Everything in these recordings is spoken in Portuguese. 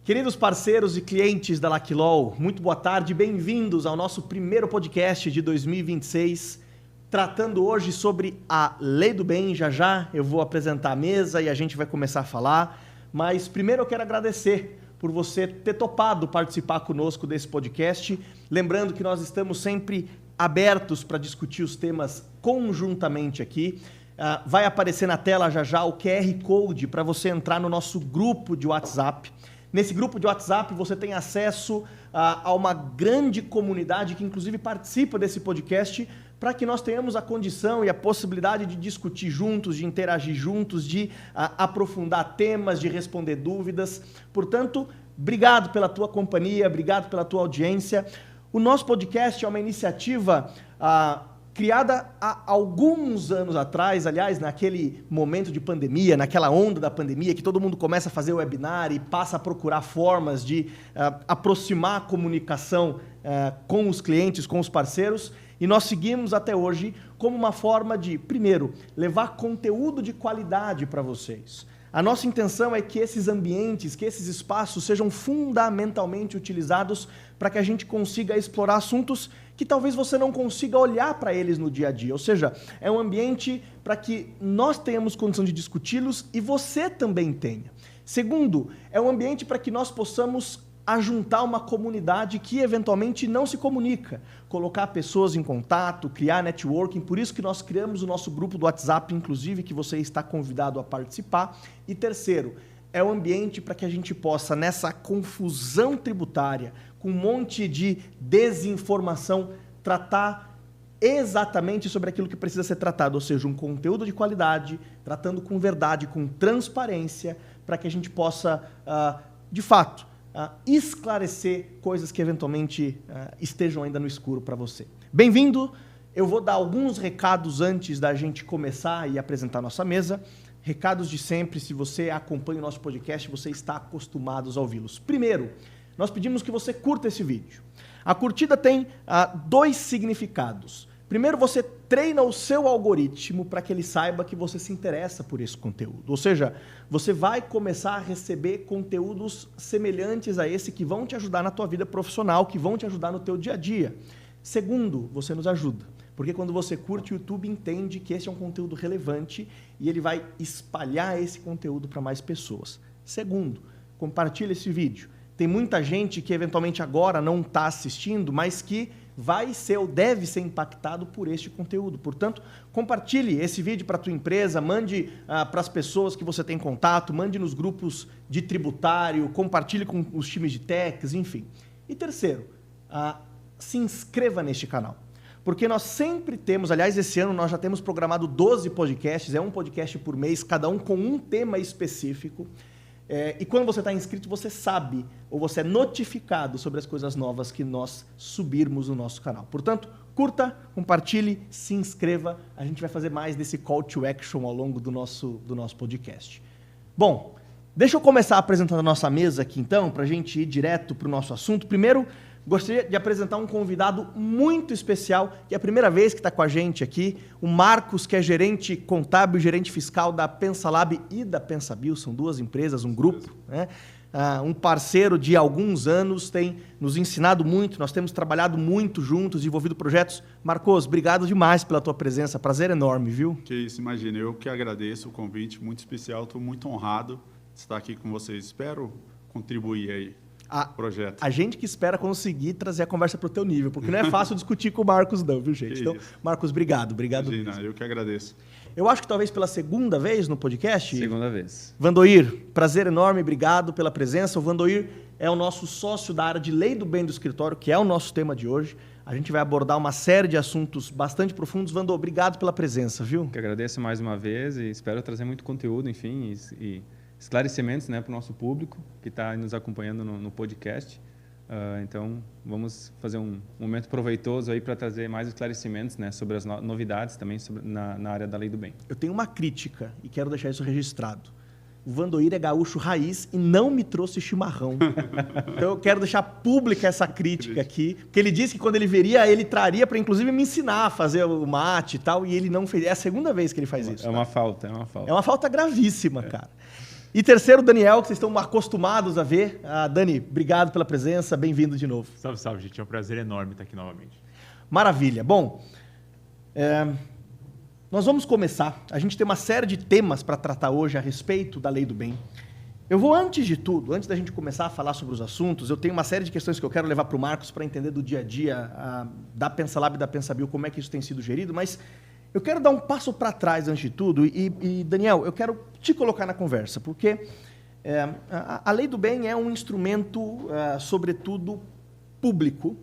Queridos parceiros e clientes da Lucky Law, muito boa tarde, bem-vindos ao nosso primeiro podcast de 2026, tratando hoje sobre a Lei do Bem. Já eu vou apresentar a mesa e a gente vai começar a falar, mas primeiro eu quero agradecer por você ter topado participar conosco desse podcast, lembrando que nós estamos sempre abertos para discutir os temas conjuntamente aqui. Vai aparecer na tela já o QR Code para você entrar no nosso grupo de WhatsApp. Nesse grupo de WhatsApp você tem acesso a uma grande comunidade que inclusive participa desse podcast para que nós tenhamos a condição e a possibilidade de discutir juntos, de interagir juntos, de aprofundar temas, de responder dúvidas. Portanto, obrigado pela tua companhia, obrigado pela tua audiência. O nosso podcast é uma iniciativa criada há alguns anos atrás, aliás, naquele momento de pandemia, naquela onda da pandemia, que todo mundo começa a fazer webinar e passa a procurar formas de aproximar a comunicação com os clientes, com os parceiros, e nós seguimos até hoje como uma forma de, primeiro, levar conteúdo de qualidade para vocês. A nossa intenção é que esses ambientes, que esses espaços sejam fundamentalmente utilizados para que a gente consiga explorar assuntos que talvez você não consiga olhar para eles no dia a dia. Ou seja, é um ambiente para que nós tenhamos condição de discuti-los e você também tenha. Segundo, é um ambiente para que nós possamos ajuntar uma comunidade que eventualmente não se comunica, colocar pessoas em contato, criar networking. Por isso que nós criamos o nosso grupo do WhatsApp, inclusive, que você está convidado a participar. E terceiro, é um ambiente para que a gente possa, nessa confusão tributária, com um monte de desinformação, tratar exatamente sobre aquilo que precisa ser tratado, ou seja, um conteúdo de qualidade, tratando com verdade, com transparência, para que a gente possa, de fato, esclarecer coisas que eventualmente estejam ainda no escuro para você. Bem-vindo! Eu vou dar alguns recados antes da gente começar e apresentar a nossa mesa. Recados de sempre, se você acompanha o nosso podcast, você está acostumado a ouvi-los. Primeiro, nós pedimos que você curta esse vídeo. A curtida tem dois significados. Primeiro, você treina o seu algoritmo para que ele saiba que você se interessa por esse conteúdo. Ou seja, você vai começar a receber conteúdos semelhantes a esse que vão te ajudar na tua vida profissional, que vão te ajudar no teu dia a dia. Segundo, você nos ajuda. Porque quando você curte, o YouTube entende que esse é um conteúdo relevante e ele vai espalhar esse conteúdo para mais pessoas. Segundo, compartilha esse vídeo. Tem muita gente que eventualmente agora não está assistindo, mas que vai ser ou deve ser impactado por este conteúdo. Portanto, compartilhe esse vídeo para a tua empresa, mande para as pessoas que você tem contato, mande nos grupos de tributário, compartilhe com os times de techs, enfim. E terceiro, se inscreva neste canal. Porque nós sempre temos, aliás, esse ano nós já temos programado 12 podcasts, é um podcast por mês, cada um com um tema específico. E quando você está inscrito, você sabe, ou você é notificado sobre as coisas novas que nós subirmos no nosso canal. Portanto, curta, compartilhe, se inscreva. A gente vai fazer mais desse call to action ao longo do nosso podcast. Bom, deixa eu começar apresentando a nossa mesa aqui então, para a gente ir direto para o nosso assunto. Primeiro, gostaria de apresentar um convidado muito especial, que é a primeira vez que está com a gente aqui, o Marcos, que é gerente contábil e gerente fiscal da Pensalab e da Pensabil, são duas empresas, um grupo, né? Um parceiro de alguns anos, tem nos ensinado muito, nós temos trabalhado muito juntos, desenvolvido projetos. Marcos, obrigado demais pela tua presença, prazer enorme, viu? Que isso, imagina, eu que agradeço o convite, muito especial, estou muito honrado de estar aqui com vocês, espero contribuir aí. Projeto. A gente que espera conseguir trazer a conversa para o teu nível, porque não é fácil discutir com o Marcos não, viu, gente? Então, Marcos, obrigado. Imagina, eu que agradeço. Eu acho que talvez pela segunda vez no podcast. Segunda vez. Vandoir, prazer enorme, obrigado pela presença. O Vandoir é o nosso sócio da área de Lei do Bem do escritório, que é o nosso tema de hoje. A gente vai abordar uma série de assuntos bastante profundos. Vandoir, obrigado pela presença, viu? Que agradeço mais uma vez e espero trazer muito conteúdo, enfim, e esclarecimentos, né, para o nosso público que está nos acompanhando no podcast. Então, vamos fazer um momento proveitoso aí para trazer mais esclarecimentos, né, sobre as novidades também na área da Lei do Bem. Eu tenho uma crítica e quero deixar isso registrado. O Vandoir é gaúcho raiz e não me trouxe chimarrão. Então eu quero deixar pública essa crítica aqui, porque ele disse que quando ele veria, ele traria para inclusive me ensinar a fazer o mate e tal, e ele não fez. É a segunda vez que ele faz isso. É uma falta. É uma falta gravíssima, cara. E terceiro, Daniel, que vocês estão acostumados a ver. Dani, obrigado pela presença, bem-vindo de novo. Salve, salve, gente. É um prazer enorme estar aqui novamente. Maravilha. Bom, nós vamos começar. A gente tem uma série de temas para tratar hoje a respeito da Lei do Bem. Eu vou, antes de tudo, antes da gente começar a falar sobre os assuntos, eu tenho uma série de questões que eu quero levar para o Marcos para entender do dia a dia da PensaLab e da PensaBio, como é que isso tem sido gerido, mas eu quero dar um passo para trás antes de tudo e, Daniel, eu quero te colocar na conversa, porque a Lei do Bem é um instrumento, sobretudo, público.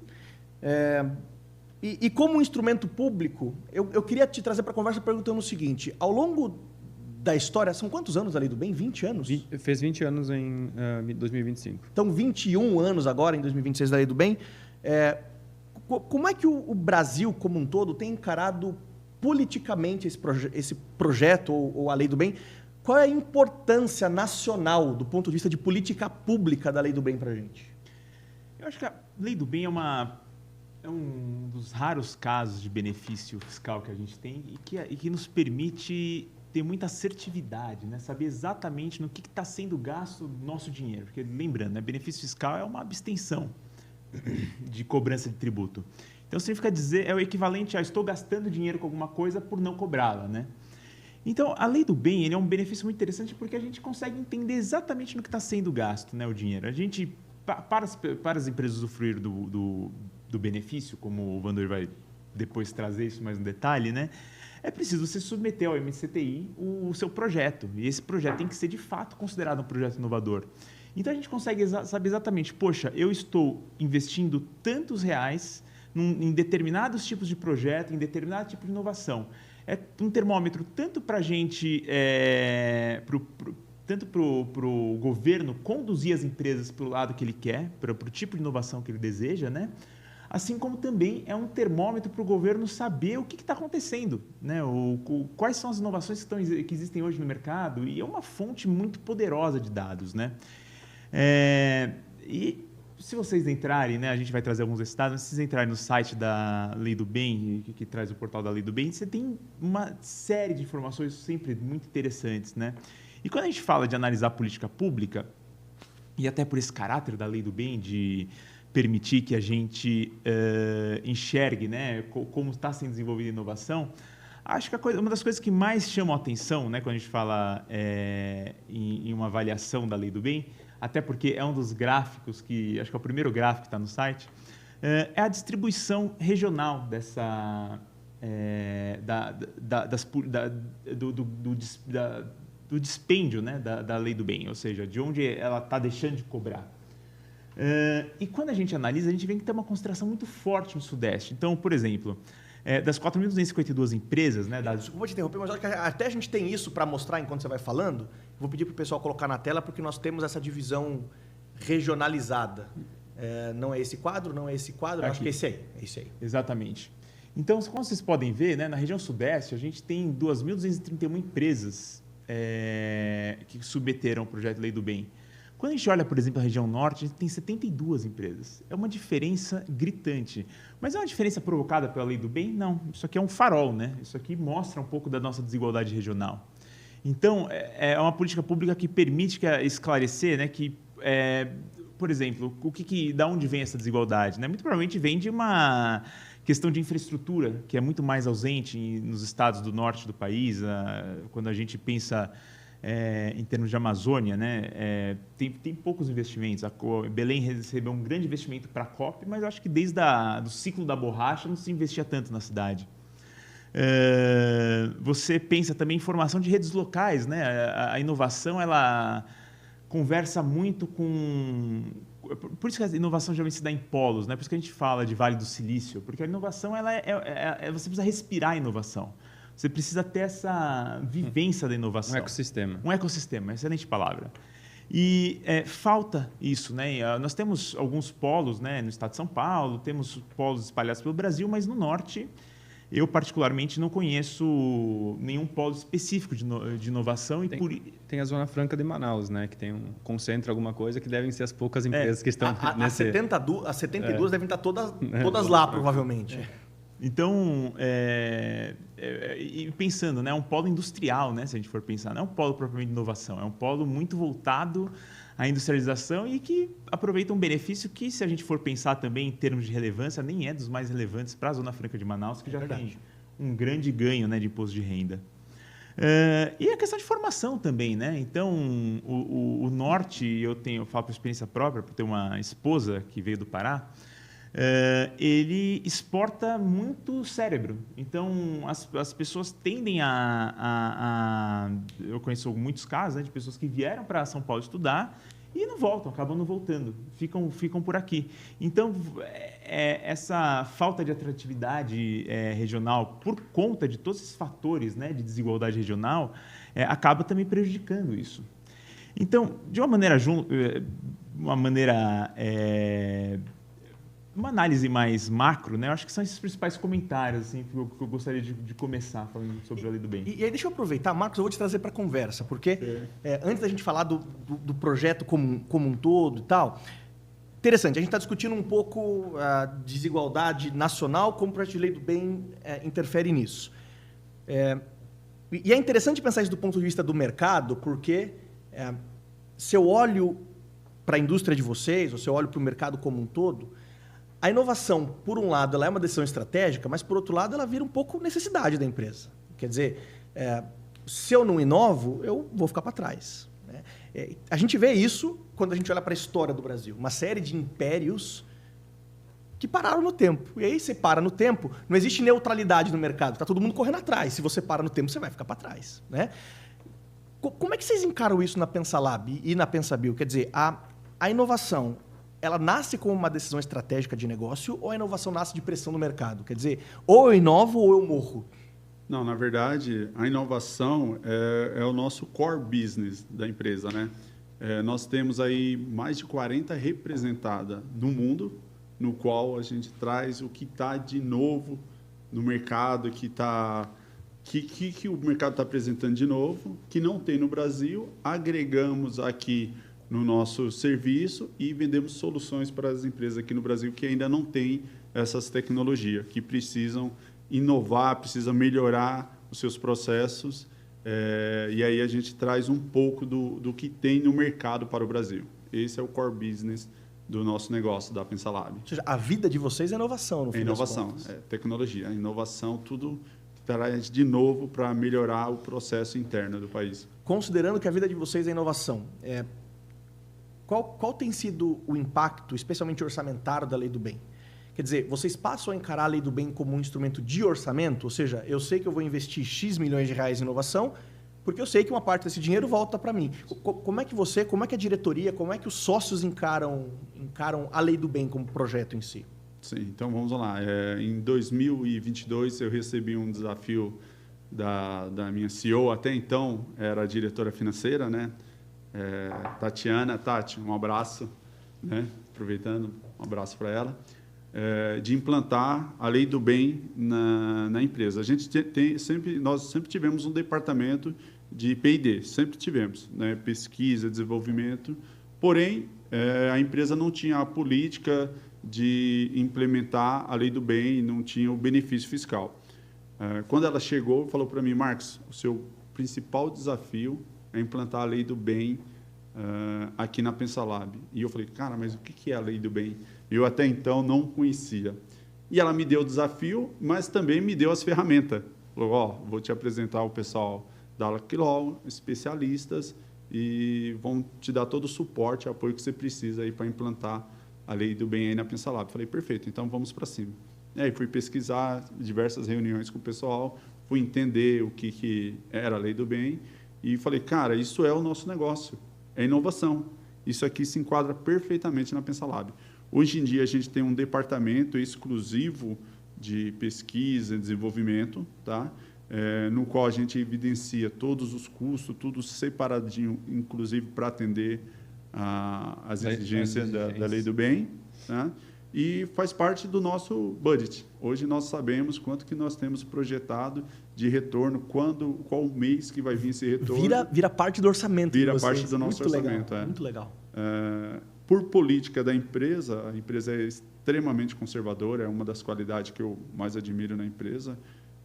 E como um instrumento público, eu queria te trazer para a conversa perguntando o seguinte: ao longo da história, são quantos anos a Lei do Bem? 20 anos? Fez 20 anos em 2025. Então, 21 anos agora, em 2026, da Lei do Bem. Como é que o Brasil, como um todo, tem encarado politicamente esse projeto ou a Lei do Bem? Qual é a importância nacional, do ponto de vista de política pública, da Lei do Bem para a gente? Eu acho que a Lei do Bem é um dos raros casos de benefício fiscal que a gente tem e que nos permite ter muita assertividade, né? Saber exatamente no que está sendo gasto o nosso dinheiro. Porque, lembrando, né, benefício fiscal é uma abstenção de cobrança de tributo. Então, significa dizer, é o equivalente a estou gastando dinheiro com alguma coisa por não cobrá-la, né? Então, a Lei do Bem ele é um benefício muito interessante porque a gente consegue entender exatamente no que está sendo gasto, né, o dinheiro. A gente, para as empresas usufruir do benefício, como o Vandoir vai depois trazer isso mais um detalhe, né? É preciso você submeter ao MCTI o seu projeto. E esse projeto tem que ser, de fato, considerado um projeto inovador. Então, a gente consegue saber exatamente, poxa, eu estou investindo tantos reais em determinados tipos de projeto, em determinado tipo de inovação. É um termômetro tanto para a gente, tanto para o governo conduzir as empresas para o lado que ele quer, para o tipo de inovação que ele deseja, né? Assim como também é um termômetro para o governo saber o que está acontecendo, né? Quais são as inovações que existem hoje no mercado, e é uma fonte muito poderosa de dados, né? E se vocês entrarem, né, a gente vai trazer alguns desses dados, se vocês entrarem no site da Lei do Bem, que traz o portal da Lei do Bem, você tem uma série de informações sempre muito interessantes, né? E quando a gente fala de analisar política pública, e até por esse caráter da Lei do Bem de permitir que a gente enxergue, né, como está sendo desenvolvida a inovação, acho que uma das coisas que mais chamam a atenção, né, quando a gente fala em uma avaliação da Lei do Bem, até porque é um dos gráficos que, acho que é o primeiro gráfico que está no site, é a distribuição regional do dispêndio, né, da Lei do Bem, ou seja, de onde ela está deixando de cobrar. E quando a gente analisa, a gente vê que tem uma concentração muito forte no Sudeste. Então, por exemplo, das 4.252 empresas... né, Desculpa te interromper, mas acho que até a gente tem isso para mostrar enquanto você vai falando. Vou pedir para o pessoal colocar na tela, porque nós temos essa divisão regionalizada. Não é esse quadro, não é esse quadro, acho que é esse aí. É esse aí. Exatamente. Então, como vocês podem ver, né, na região Sudeste, a gente tem 2.231 empresas que submeteram o projeto Lei do Bem. Quando a gente olha, por exemplo, a região norte, a gente tem 72 empresas. É uma diferença gritante. Mas é uma diferença provocada pela Lei do Bem? Não. Isso aqui é um farol, né? Isso aqui mostra um pouco da nossa desigualdade regional. Então, é uma política pública que permite esclarecer, né, que, por exemplo, da onde vem essa desigualdade? Né? Muito provavelmente vem de uma questão de infraestrutura, que é muito mais ausente nos estados do norte do país. Quando a gente pensa... em termos de Amazônia, né, tem poucos investimentos. Belém recebeu um grande investimento para a COP, mas eu acho que desde do ciclo da borracha não se investia tanto na cidade. Você pensa também em formação de redes locais, né? A inovação ela conversa muito com... Por isso que a inovação geralmente se dá em polos, né? Por isso que a gente fala de Vale do Silício, porque a inovação você precisa respirar a inovação. Você precisa ter essa vivência da inovação. Um ecossistema. Um ecossistema, excelente palavra. E falta isso, né? Nós temos alguns polos, né, no estado de São Paulo, temos polos espalhados pelo Brasil, mas no norte, eu particularmente não conheço nenhum polo específico de inovação. Tem a Zona Franca de Manaus, né, que concentra alguma coisa que devem ser as poucas empresas que estão nesse... As 72 devem estar todas lá, provavelmente. Então, e pensando, né, é um polo industrial, né, se a gente for pensar, não é um polo propriamente de inovação, é um polo muito voltado à industrialização e que aproveita um benefício que, se a gente for pensar também em termos de relevância, nem é dos mais relevantes para a Zona Franca de Manaus, que já tem um grande ganho, né, de imposto de renda. E a questão de formação também, né? Então, o Norte, eu falo por experiência própria, por ter uma esposa que veio do Pará, ele exporta muito cérebro. Então, as pessoas tendem eu conheço muitos casos, né, de pessoas que vieram para São Paulo estudar e não voltam, acabam não voltando, ficam por aqui. Então, essa falta de atratividade regional, por conta de todos esses fatores, né, de desigualdade regional, acaba também prejudicando isso. Então, de uma análise mais macro, né? Eu acho que são esses principais comentários assim, que eu gostaria de começar falando sobre a Lei do Bem. E aí deixa eu aproveitar, Marcos, eu vou te trazer para a conversa, porque antes da gente falar do projeto como um todo e tal, interessante, a gente está discutindo um pouco a desigualdade nacional, como o projeto de Lei do Bem interfere nisso. E é interessante pensar isso do ponto de vista do mercado, porque se eu olho para a indústria de vocês, ou se eu olho para o mercado como um todo, a inovação, por um lado, ela é uma decisão estratégica, mas, por outro lado, ela vira um pouco necessidade da empresa. Quer dizer, se eu não inovo, eu vou ficar para trás. Né? A gente vê isso quando a gente olha para a história do Brasil. Uma série de impérios que pararam no tempo. E aí você para no tempo, não existe neutralidade no mercado, está todo mundo correndo atrás. Se você para no tempo, você vai ficar para trás. Né? Como é que vocês encaram isso na PensaLab e na PensaBio? Quer dizer, a inovação, ela nasce como uma decisão estratégica de negócio ou a inovação nasce de pressão no mercado? Quer dizer, ou eu inovo ou eu morro? Não, na verdade, a inovação é o nosso core business da empresa, né? Nós temos aí mais de 40 representadas no mundo, no qual a gente traz o que está de novo no mercado, que o mercado está apresentando de novo, que não tem no Brasil, agregamos aqui no nosso serviço e vendemos soluções para as empresas aqui no Brasil que ainda não têm essas tecnologias, que precisam inovar, precisam melhorar os seus processos, e aí a gente traz um pouco do que tem no mercado para o Brasil. Esse é o core business do nosso negócio, da PensaLab. Ou seja, a vida de vocês é inovação, no fim das inovação, contas. Tecnologia, inovação, tudo traz de novo para melhorar o processo interno do país. Considerando que a vida de vocês é inovação, qual tem sido o impacto, especialmente orçamentário, da Lei do Bem? Quer dizer, vocês passam a encarar a Lei do Bem como um instrumento de orçamento? Ou seja, eu sei que eu vou investir X milhões de reais em inovação, porque eu sei que uma parte desse dinheiro volta para mim. Como é que a diretoria, como é que os sócios encaram a Lei do Bem como projeto em si? Sim, então vamos lá. Em 2022, eu recebi um desafio da minha CEO, até então era a diretora financeira, né? Tatiana. Tati, um abraço, né? Aproveitando, um abraço para ela, de implantar a Lei do Bem na empresa. Nós sempre tivemos um departamento de P&D, sempre tivemos, né? Pesquisa, desenvolvimento, porém, a empresa não tinha a política de implementar a Lei do Bem, não tinha o benefício fiscal. Quando ela chegou, falou para mim: Marcos, o seu principal desafio é implantar a Lei do Bem aqui na PensaLab. E eu falei: cara, mas o que é a Lei do Bem? Eu até então não conhecia. E ela me deu o desafio, mas também me deu as ferramentas. Falou: vou te apresentar o pessoal da Laquilol, especialistas, e vão te dar todo o suporte, apoio que você precisa aí para implantar a Lei do Bem aí na PensaLab. Falei: perfeito, então vamos para cima. E aí fui pesquisar, diversas reuniões com o pessoal, fui entender o que era a Lei do Bem, e falei: cara, isso é o nosso negócio, é inovação. Isso aqui se enquadra perfeitamente na PensaLab. Hoje em dia, a gente tem um departamento exclusivo de pesquisa e desenvolvimento, tá? No qual a gente evidencia todos os custos, tudo separadinho, inclusive para atender as exigências da Lei do Bem, tá? E faz parte do nosso budget. Hoje nós sabemos quanto que nós temos projetado de retorno, qual mês que vai vir esse retorno. Vira parte do orçamento. Vira parte do nosso orçamento. Muito legal. por política da empresa, a empresa é extremamente conservadora, é uma das qualidades que eu mais admiro na empresa.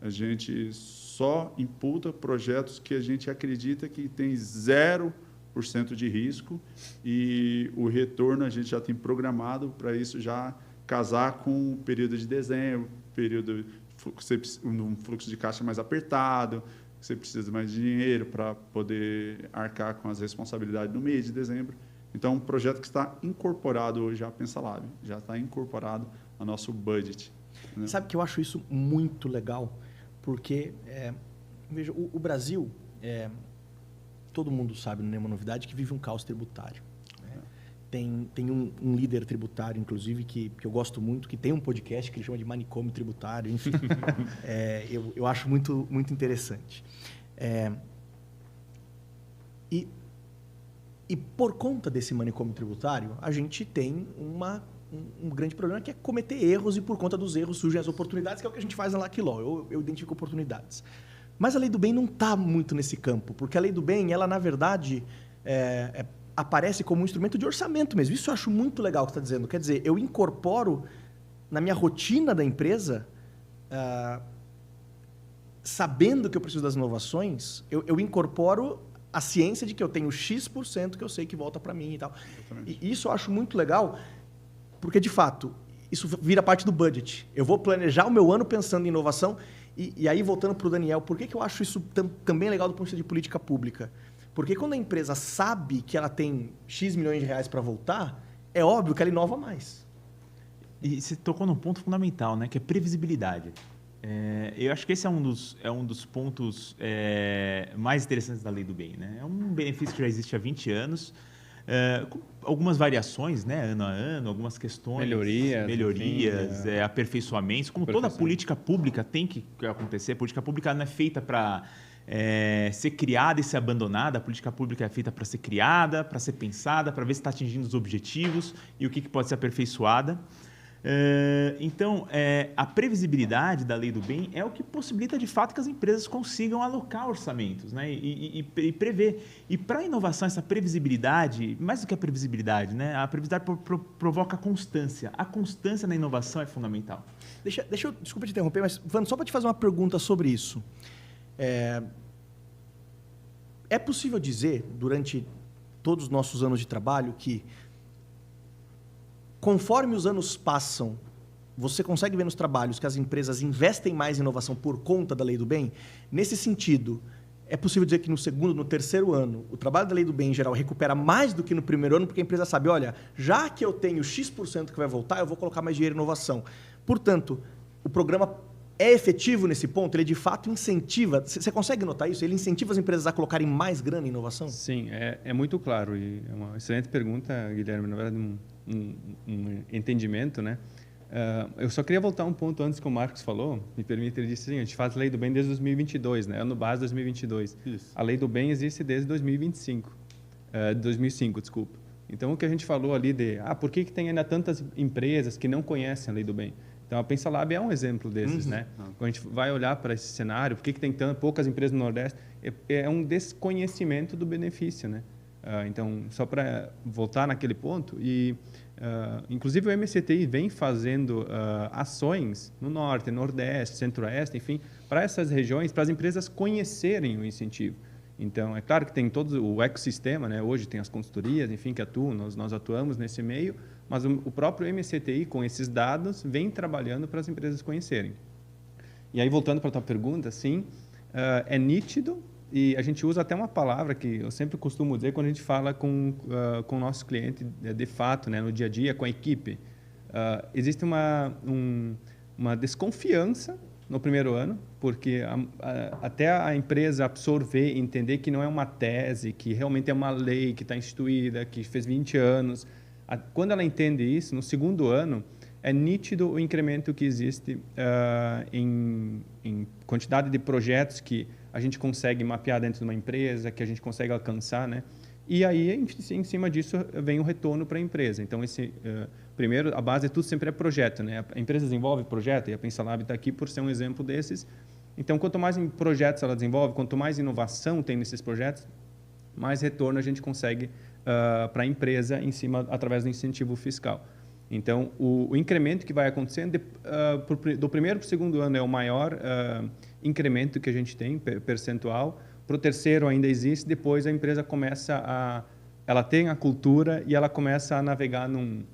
A gente só imputa projetos que a gente acredita que tem 0% de risco e o retorno a gente já tem programado para isso já casar com o período de dezembro, um fluxo de caixa mais apertado, você precisa mais de dinheiro para poder arcar com as responsabilidades no mês de dezembro. Então, um projeto que está incorporado hoje à PensaLab, já está incorporado ao nosso budget. Né? Sabe que eu acho isso muito legal, porque, veja, o Brasil, todo mundo sabe, não é nenhuma novidade, que vive um caos tributário. Né? Tem um líder tributário, inclusive, que eu gosto muito, que tem um podcast que ele chama de Manicômio Tributário, enfim. Eu acho muito, muito interessante. E por conta desse manicômio tributário, a gente tem um grande problema que é cometer erros, e por conta dos erros surgem as oportunidades, que é o que a gente faz na Lucky Law. Eu identifico oportunidades. Mas a lei do bem não está muito nesse campo, porque a lei do bem, ela na verdade aparece como um instrumento de orçamento mesmo. Isso eu acho muito legal o que você está dizendo. Quer dizer, eu incorporo na minha rotina da empresa, sabendo que eu preciso das inovações, eu incorporo a ciência de que eu tenho X% que eu sei que volta para mim e tal. Exatamente. E isso eu acho muito legal, porque, de fato, isso vira parte do budget. Eu vou planejar o meu ano pensando em inovação. E aí, voltando para o Daniel, por que eu acho isso também legal do ponto de vista de política pública? Porque quando a empresa sabe que ela tem X milhões de reais para voltar, é óbvio que ela inova mais. E você tocou num ponto fundamental, né, que é previsibilidade. Eu acho que esse é um dos pontos mais interessantes da Lei do Bem. Né? É um benefício que já existe há 20 anos, com algumas variações, né, ano a ano, algumas questões, melhorias, enfim, aperfeiçoamentos, como toda política pública tem que acontecer. A política pública não é feita para ser criada e ser abandonada. A política pública é feita para ser criada, para ser pensada, para ver se está atingindo os objetivos e o que pode ser aperfeiçoada. Então, a previsibilidade da Lei do Bem é o que possibilita, de fato, que as empresas consigam alocar orçamentos, né? e prever. E, para a inovação, essa previsibilidade, mais do que a previsibilidade, né? A previsibilidade provoca constância. A constância na inovação é fundamental. Desculpa te interromper, mas, Vando, só para te fazer uma pergunta sobre isso. É possível dizer, durante todos os nossos anos de trabalho, que conforme os anos passam, você consegue ver nos trabalhos que as empresas investem mais em inovação por conta da Lei do Bem? Nesse sentido, é possível dizer que no segundo, no terceiro ano, o trabalho da Lei do Bem, em geral, recupera mais do que no primeiro ano, porque a empresa sabe, olha, já que eu tenho X% que vai voltar, eu vou colocar mais dinheiro em inovação. Portanto, o programa é efetivo nesse ponto? Ele, de fato, incentiva... Você consegue notar isso? Ele incentiva as empresas a colocarem mais grana em inovação? Sim, é muito claro. E é uma excelente pergunta, Guilherme. Na verdade, um entendimento, né? Eu só queria voltar um ponto antes que o Marcos falou. Me permite, ele disse assim, a gente faz a Lei do Bem desde 2022, né? Ano base 2022. Isso. A Lei do Bem existe desde 2005, desculpa. Então, o que a gente falou ali por que tem ainda tantas empresas que não conhecem a Lei do Bem? Então, a PensaLab é um exemplo desses, né? Quando a gente vai olhar para esse cenário, por que tem poucas empresas no Nordeste? É um desconhecimento do benefício, né? Então, só para voltar naquele ponto, inclusive o MCTI vem fazendo ações no Norte, Nordeste, Centro-Oeste, enfim, para essas regiões, para as empresas conhecerem o incentivo. Então, é claro que tem todo o ecossistema, né? Hoje tem as consultorias, enfim, que atuam, nós atuamos nesse meio, mas o próprio MCTI, com esses dados, vem trabalhando para as empresas conhecerem. E aí, voltando para a tua pergunta, sim, é nítido. E a gente usa até uma palavra que eu sempre costumo dizer quando a gente fala com o nosso cliente, de fato, né, no dia a dia, com a equipe. Existe uma desconfiança no primeiro ano, porque até a empresa absorver e entender que não é uma tese, que realmente é uma lei que está instituída, que fez 20 anos. Quando ela entende isso, no segundo ano, é nítido o incremento que existe em quantidade de projetos que a gente consegue mapear dentro de uma empresa, que a gente consegue alcançar, né? E aí, em cima disso, vem o retorno para a empresa. Então, primeiro, a base de tudo sempre é projeto, né? A empresa desenvolve projeto, e a PensaLab está aqui por ser um exemplo desses. Então, quanto mais projetos ela desenvolve, quanto mais inovação tem nesses projetos, mais retorno a gente consegue para a empresa em cima através do incentivo fiscal. Então, o incremento que vai acontecendo do primeiro para o segundo ano é o maior incremento que a gente tem, percentual. Para o terceiro ainda existe, depois a empresa ela tem a cultura e ela começa a navegar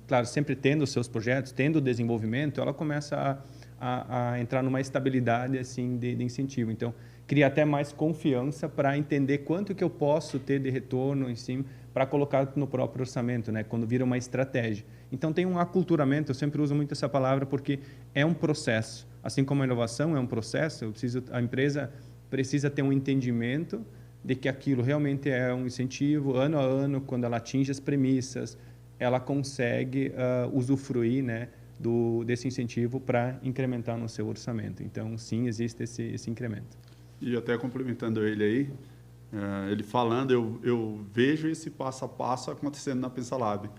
claro, sempre tendo os seus projetos, tendo o desenvolvimento, ela começa a entrar numa estabilidade assim de incentivo. Então, cria até mais confiança para entender quanto que eu posso ter de retorno em cima para colocar no próprio orçamento, né? Quando vira uma estratégia. Então, tem um aculturamento, eu sempre uso muito essa palavra porque é um processo. Assim como a inovação é um processo, a empresa precisa ter um entendimento de que aquilo realmente é um incentivo, ano a ano, quando ela atinge as premissas, ela consegue usufruir, né, desse incentivo para incrementar no seu orçamento. Então, sim, existe esse incremento. E até complementando ele aí, ele falando, eu vejo esse passo a passo acontecendo na PensaLab.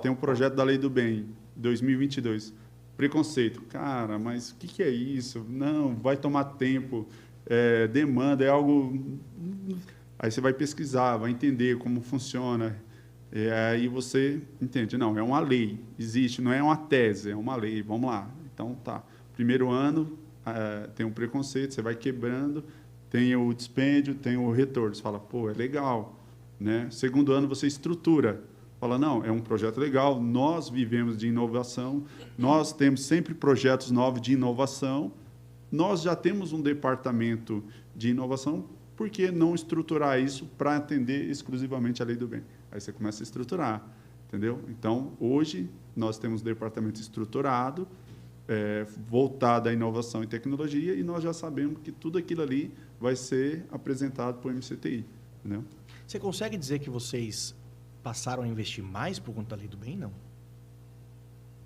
Tem um projeto da Lei do Bem, 2022, preconceito. Cara, mas o que é isso? Não, vai tomar tempo, demanda, é algo... Aí você vai pesquisar, vai entender como funciona, aí você entende, não, é uma lei, existe, não é uma tese, é uma lei, vamos lá. Então, tá, primeiro ano tem um preconceito, você vai quebrando, tem o dispêndio, tem o retorno, você fala, pô, é legal, né? Segundo ano você estrutura, fala, não, é um projeto legal, nós vivemos de inovação, nós temos sempre projetos novos de inovação, nós já temos um departamento de inovação, por que não estruturar isso para atender exclusivamente a Lei do Bem? Aí você começa a estruturar, entendeu? Então, hoje, nós temos um departamento estruturado, voltado à inovação e tecnologia, e nós já sabemos que tudo aquilo ali vai ser apresentado para o MCTI, entendeu? Você consegue dizer que vocês passaram a investir mais por conta da Lei do Bem, não?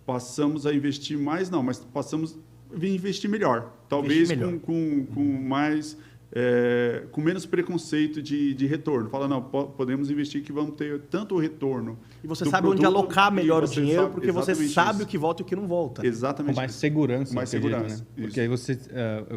Passamos a investir mais, não, mas passamos a investir melhor. Talvez investir melhor. Com mais... com menos preconceito de retorno. Fala, não, podemos investir que vamos ter tanto o retorno. E você sabe onde alocar melhor o dinheiro, porque você sabe isso. O que volta e o que não volta. Exatamente. Com mais segurança. Com mais segurança. Né? Porque aí você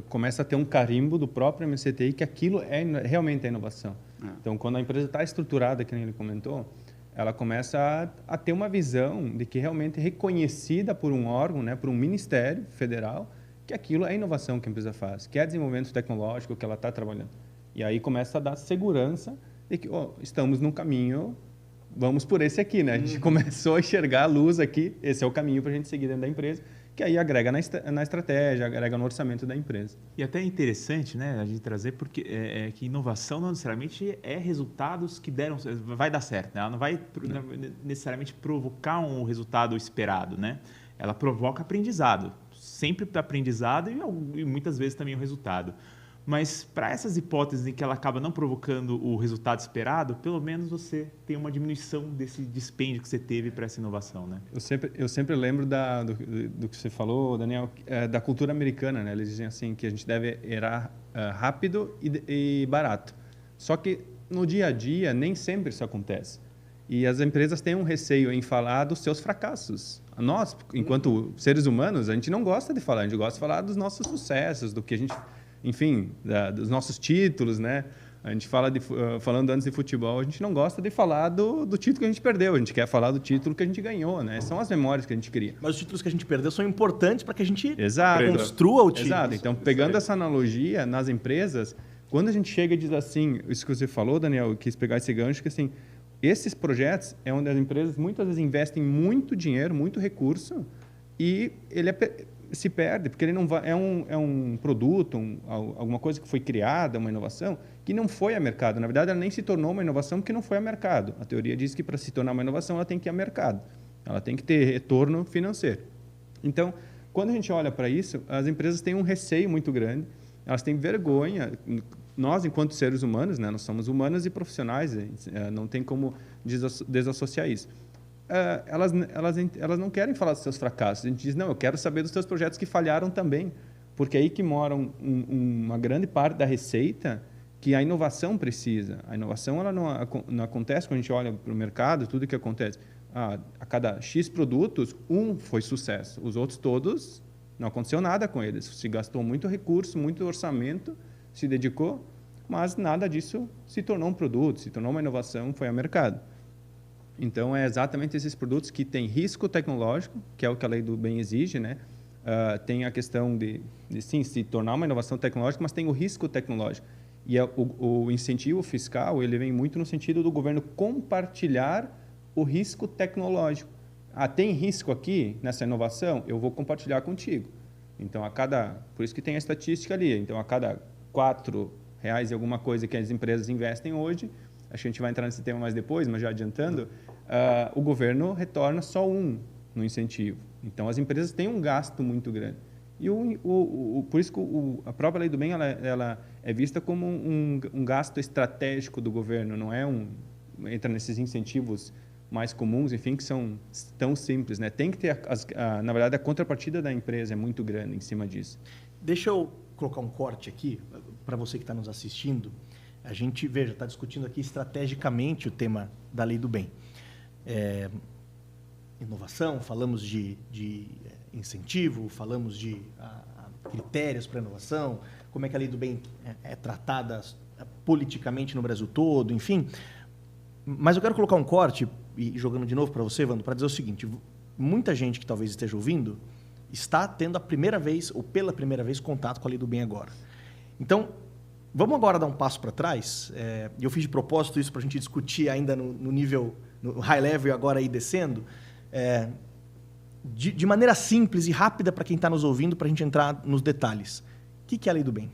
começa a ter um carimbo do próprio MCTI que aquilo realmente é inovação. Então, quando a empresa está estruturada, que nem ele comentou, ela começa a ter uma visão de que realmente é reconhecida por um órgão, né, por um ministério federal, que aquilo é inovação que a empresa faz, que é desenvolvimento tecnológico que ela está trabalhando. E aí começa a dar segurança de que estamos num caminho, vamos por esse aqui, né? A gente começou a enxergar a luz aqui, esse é o caminho para a gente seguir dentro da empresa, que aí agrega na estratégia, agrega no orçamento da empresa. E até é interessante, né, a gente trazer, porque que inovação não necessariamente é resultados que vai dar certo, né? Ela não vai necessariamente provocar um resultado esperado, né? Ela provoca aprendizado. Sempre para aprendizado e muitas vezes também o resultado. Mas para essas hipóteses em que ela acaba não provocando o resultado esperado, pelo menos você tem uma diminuição desse dispêndio que você teve para essa inovação, né? Eu sempre lembro do que você falou, Daniel, da cultura americana, né? Eles dizem assim que a gente deve errar rápido e barato. Só que no dia a dia nem sempre isso acontece. E as empresas têm um receio em falar dos seus fracassos. Nós, enquanto seres humanos, a gente não gosta de falar, a gente gosta de falar dos nossos sucessos, do que a gente, enfim, dos nossos títulos, né? A gente fala falando antes de futebol, a gente não gosta de falar do título que a gente perdeu, a gente quer falar do título que a gente ganhou, né? São as memórias que a gente cria. Mas os títulos que a gente perdeu são importantes para que a gente Exato. construa o título. Exato. Então, pegando essa analogia nas empresas, quando a gente chega e diz assim, isso que você falou, Daniel, eu quis pegar esse gancho, que assim, esses projetos é onde as empresas muitas vezes investem muito dinheiro, muito recurso, e ele se perde, porque ele não vai, é um produto, alguma coisa que foi criada, uma inovação, que não foi a mercado. Na verdade, ela nem se tornou uma inovação porque não foi a mercado. A teoria diz que para se tornar uma inovação, ela tem que ir a mercado. Ela tem que ter retorno financeiro. Então, quando a gente olha para isso, as empresas têm um receio muito grande, elas têm vergonha. Nós, enquanto seres humanos, né, nós somos humanos e profissionais, não tem como desassociar isso. Elas não querem falar dos seus fracassos. A gente diz, não, eu quero saber dos seus projetos que falharam também, porque é aí que mora uma grande parte da receita que a inovação precisa. A inovação ela não acontece quando a gente olha para o mercado, tudo que acontece. A cada X produtos, foi sucesso. Os outros todos, não aconteceu nada com eles. Se gastou muito recurso, muito orçamento, se dedicou, mas nada disso se tornou um produto, se tornou uma inovação, foi ao mercado. Então, é exatamente esses produtos que têm risco tecnológico, que é o que a lei do bem exige, né? Tem a questão de sim, se tornar uma inovação tecnológica, mas tem o risco tecnológico. E o incentivo fiscal, ele vem muito no sentido do governo compartilhar o risco tecnológico. Tem risco aqui nessa inovação? Eu vou compartilhar contigo. Então, por isso que tem a estatística ali. Então, a cada R$ 4 e alguma coisa que as empresas investem hoje, a gente vai entrar nesse tema mais depois, mas já adiantando, o governo retorna só no incentivo. Então, as empresas têm um gasto muito grande. E por isso que a própria lei do bem ela é vista como um gasto estratégico do governo, não é entra nesses incentivos mais comuns, enfim, que são tão simples, né? Tem que ter, na verdade, a contrapartida da empresa é muito grande em cima disso. Deixa eu colocar um corte aqui, para você que está nos assistindo. A gente, está discutindo aqui estrategicamente o tema da lei do bem. Inovação, falamos de incentivo, falamos de critérios para inovação, como é que a lei do bem é tratada politicamente no Brasil todo, enfim. Mas eu quero colocar um corte, e jogando de novo para você, Wando, para dizer o seguinte: muita gente que talvez esteja ouvindo está tendo a primeira vez, ou pela primeira vez, contato com a lei do bem agora. Então, vamos agora dar um passo para trás. Eu fiz de propósito isso para a gente discutir ainda no nível, no high level, e agora aí descendo, de maneira simples e rápida para quem está nos ouvindo, para a gente entrar nos detalhes. O que é a lei do bem?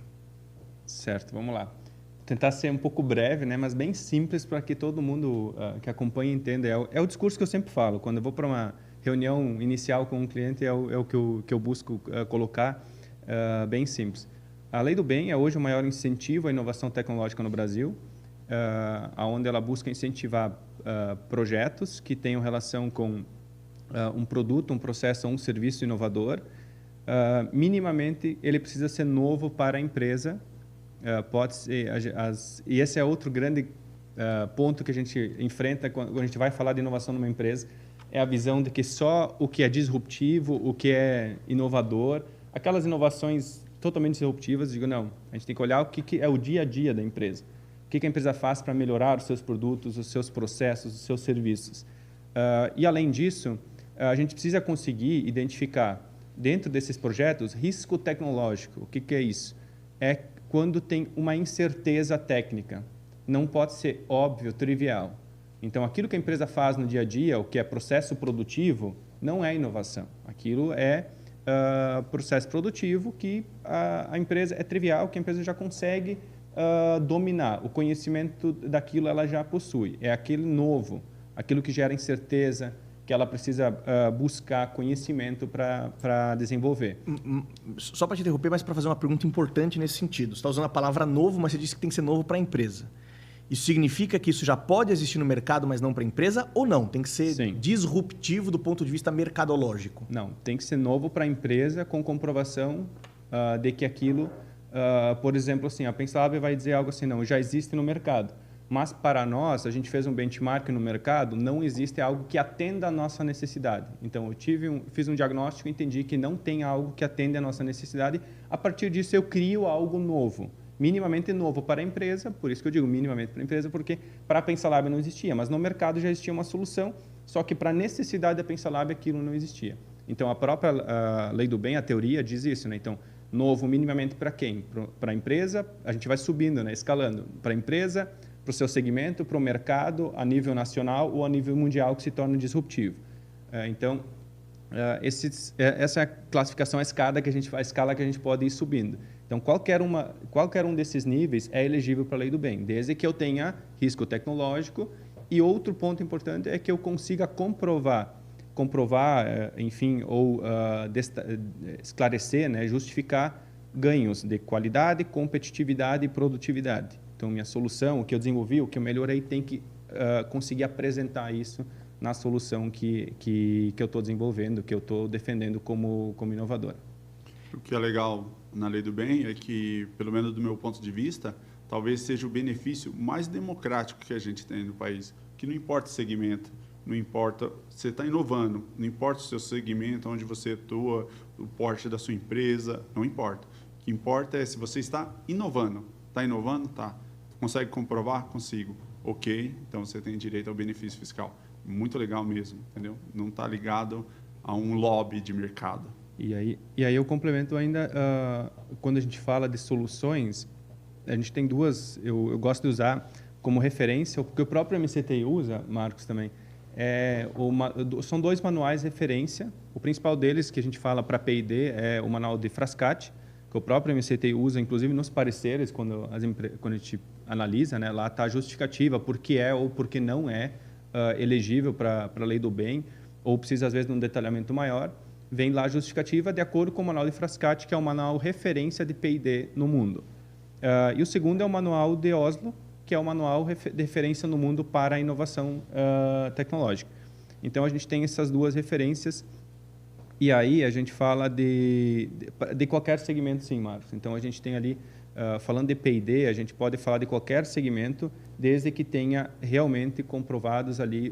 Certo, vamos lá. Vou tentar ser um pouco breve, né, mas bem simples para que todo mundo que acompanha entenda. É o discurso que eu sempre falo. Quando eu vou para uma reunião inicial com um cliente, é o que eu busco colocar, bem simples. A lei do bem é hoje o maior incentivo à inovação tecnológica no Brasil, onde ela busca incentivar projetos que tenham relação com um produto, um processo ou um serviço inovador. Minimamente, ele precisa ser novo para a empresa. Pode ser, e esse é outro grande ponto que a gente enfrenta quando a gente vai falar de inovação numa empresa, é a visão de que só o que é disruptivo, o que é inovador, aquelas inovações totalmente disruptivas, digo, não, a gente tem que olhar o que é o dia a dia da empresa. O que a empresa faz para melhorar os seus produtos, os seus processos, os seus serviços. E, além disso, a gente precisa conseguir identificar, dentro desses projetos, risco tecnológico. O que é isso? É quando tem uma incerteza técnica. Não pode ser óbvio, trivial. Então, aquilo que a empresa faz no dia a dia, o que é processo produtivo, não é inovação. Aquilo é processo produtivo que a empresa é trivial, que a empresa já consegue dominar. O conhecimento daquilo ela já possui. É aquele novo, aquilo que gera incerteza, que ela precisa buscar conhecimento para desenvolver. Só para te interromper, mas para fazer uma pergunta importante nesse sentido. Você está usando a palavra novo, mas você disse que tem que ser novo para a empresa. Isso significa que isso já pode existir no mercado, mas não para a empresa, ou não? Tem que ser Sim. disruptivo do ponto de vista mercadológico? Não, tem que ser novo para a empresa com comprovação de que aquilo, por exemplo, assim, a PensaLab vai dizer algo assim, não, já existe no mercado. Mas, para nós, a gente fez um benchmark no mercado, não existe algo que atenda à nossa necessidade. Então, eu fiz um diagnóstico e entendi que não tem algo que atenda à nossa necessidade. A partir disso, eu crio algo novo, minimamente novo para a empresa, por isso que eu digo minimamente para a empresa, porque para a PensaLab não existia, mas no mercado já existia uma solução, só que para a necessidade da PensaLab aquilo não existia. Então, a própria lei do bem, a teoria, diz isso, né? Então, novo minimamente para quem? Para a empresa, a gente vai subindo, né? Escalando. Para a empresa, para o seu segmento, para o mercado, a nível nacional ou a nível mundial, que se torna disruptivo. Então, essa é a classificação, a escala que a gente pode ir subindo. Então, qualquer um desses níveis é elegível para a lei do bem, desde que eu tenha risco tecnológico. E outro ponto importante é que eu consiga comprovar, enfim, ou esclarecer, né, justificar ganhos de qualidade, competitividade e produtividade. Então, minha solução, o que eu desenvolvi, o que eu melhorei, tem que conseguir apresentar isso na solução que eu estou desenvolvendo, que eu estou defendendo como inovadora. O que é legal na lei do bem é que, pelo menos do meu ponto de vista, talvez seja o benefício mais democrático que a gente tem no país, que não importa o segmento, não importa, você está inovando, não importa o seu segmento, onde você atua, o porte da sua empresa, não importa. O que importa é se você está inovando. Está inovando? Tá. Consegue comprovar? Consigo. Ok, então você tem direito ao benefício fiscal. muito legal mesmo, entendeu? Não está ligado a um lobby de mercado. E aí eu complemento ainda, quando a gente fala de soluções, a gente tem duas, eu gosto de usar como referência, porque o próprio MCTI usa, Marcos, também, são 2 manuais de referência. O principal deles, que a gente fala para P&D, é o manual de Frascati, que o próprio MCTI usa, inclusive nos pareceres, quando a gente analisa, né, lá está a justificativa por que é ou por que não é elegível para a lei do bem, ou precisa, às vezes, de um detalhamento maior. Vem lá a justificativa de acordo com o manual de Frascati, que é o manual referência de P&D no mundo. E o segundo é o manual de Oslo, que é o manual de referência no mundo para a inovação tecnológica. Então, a gente tem essas 2 referências. E aí a gente fala de qualquer segmento, sim, Marcos. Então, a gente tem ali, falando de P&D, a gente pode falar de qualquer segmento, desde que tenha realmente comprovados ali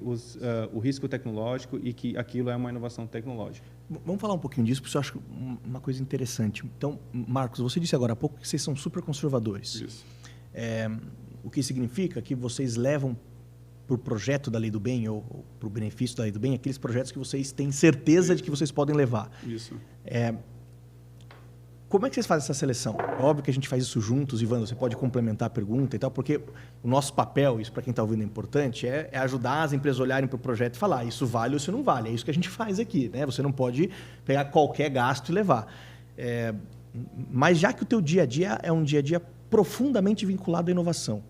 o risco tecnológico e que aquilo é uma inovação tecnológica. Vamos falar um pouquinho disso, porque eu acho uma coisa interessante. Então, Marcos, você disse agora há pouco que vocês são super conservadores. Isso. O que significa que vocês levam para o projeto da Lei do Bem ou para o benefício da Lei do Bem aqueles projetos que vocês têm certeza de que vocês podem levar. Isso. Como é que vocês fazem essa seleção? É óbvio que a gente faz isso juntos, Ivan, você pode complementar a pergunta e tal, porque o nosso papel, isso para quem está ouvindo é importante, é ajudar as empresas a olharem para o projeto e falar, isso vale ou isso não vale. É isso que a gente faz aqui, né? Você não pode pegar qualquer gasto e levar. Mas já que o teu dia a dia é um dia a dia profundamente vinculado à inovação,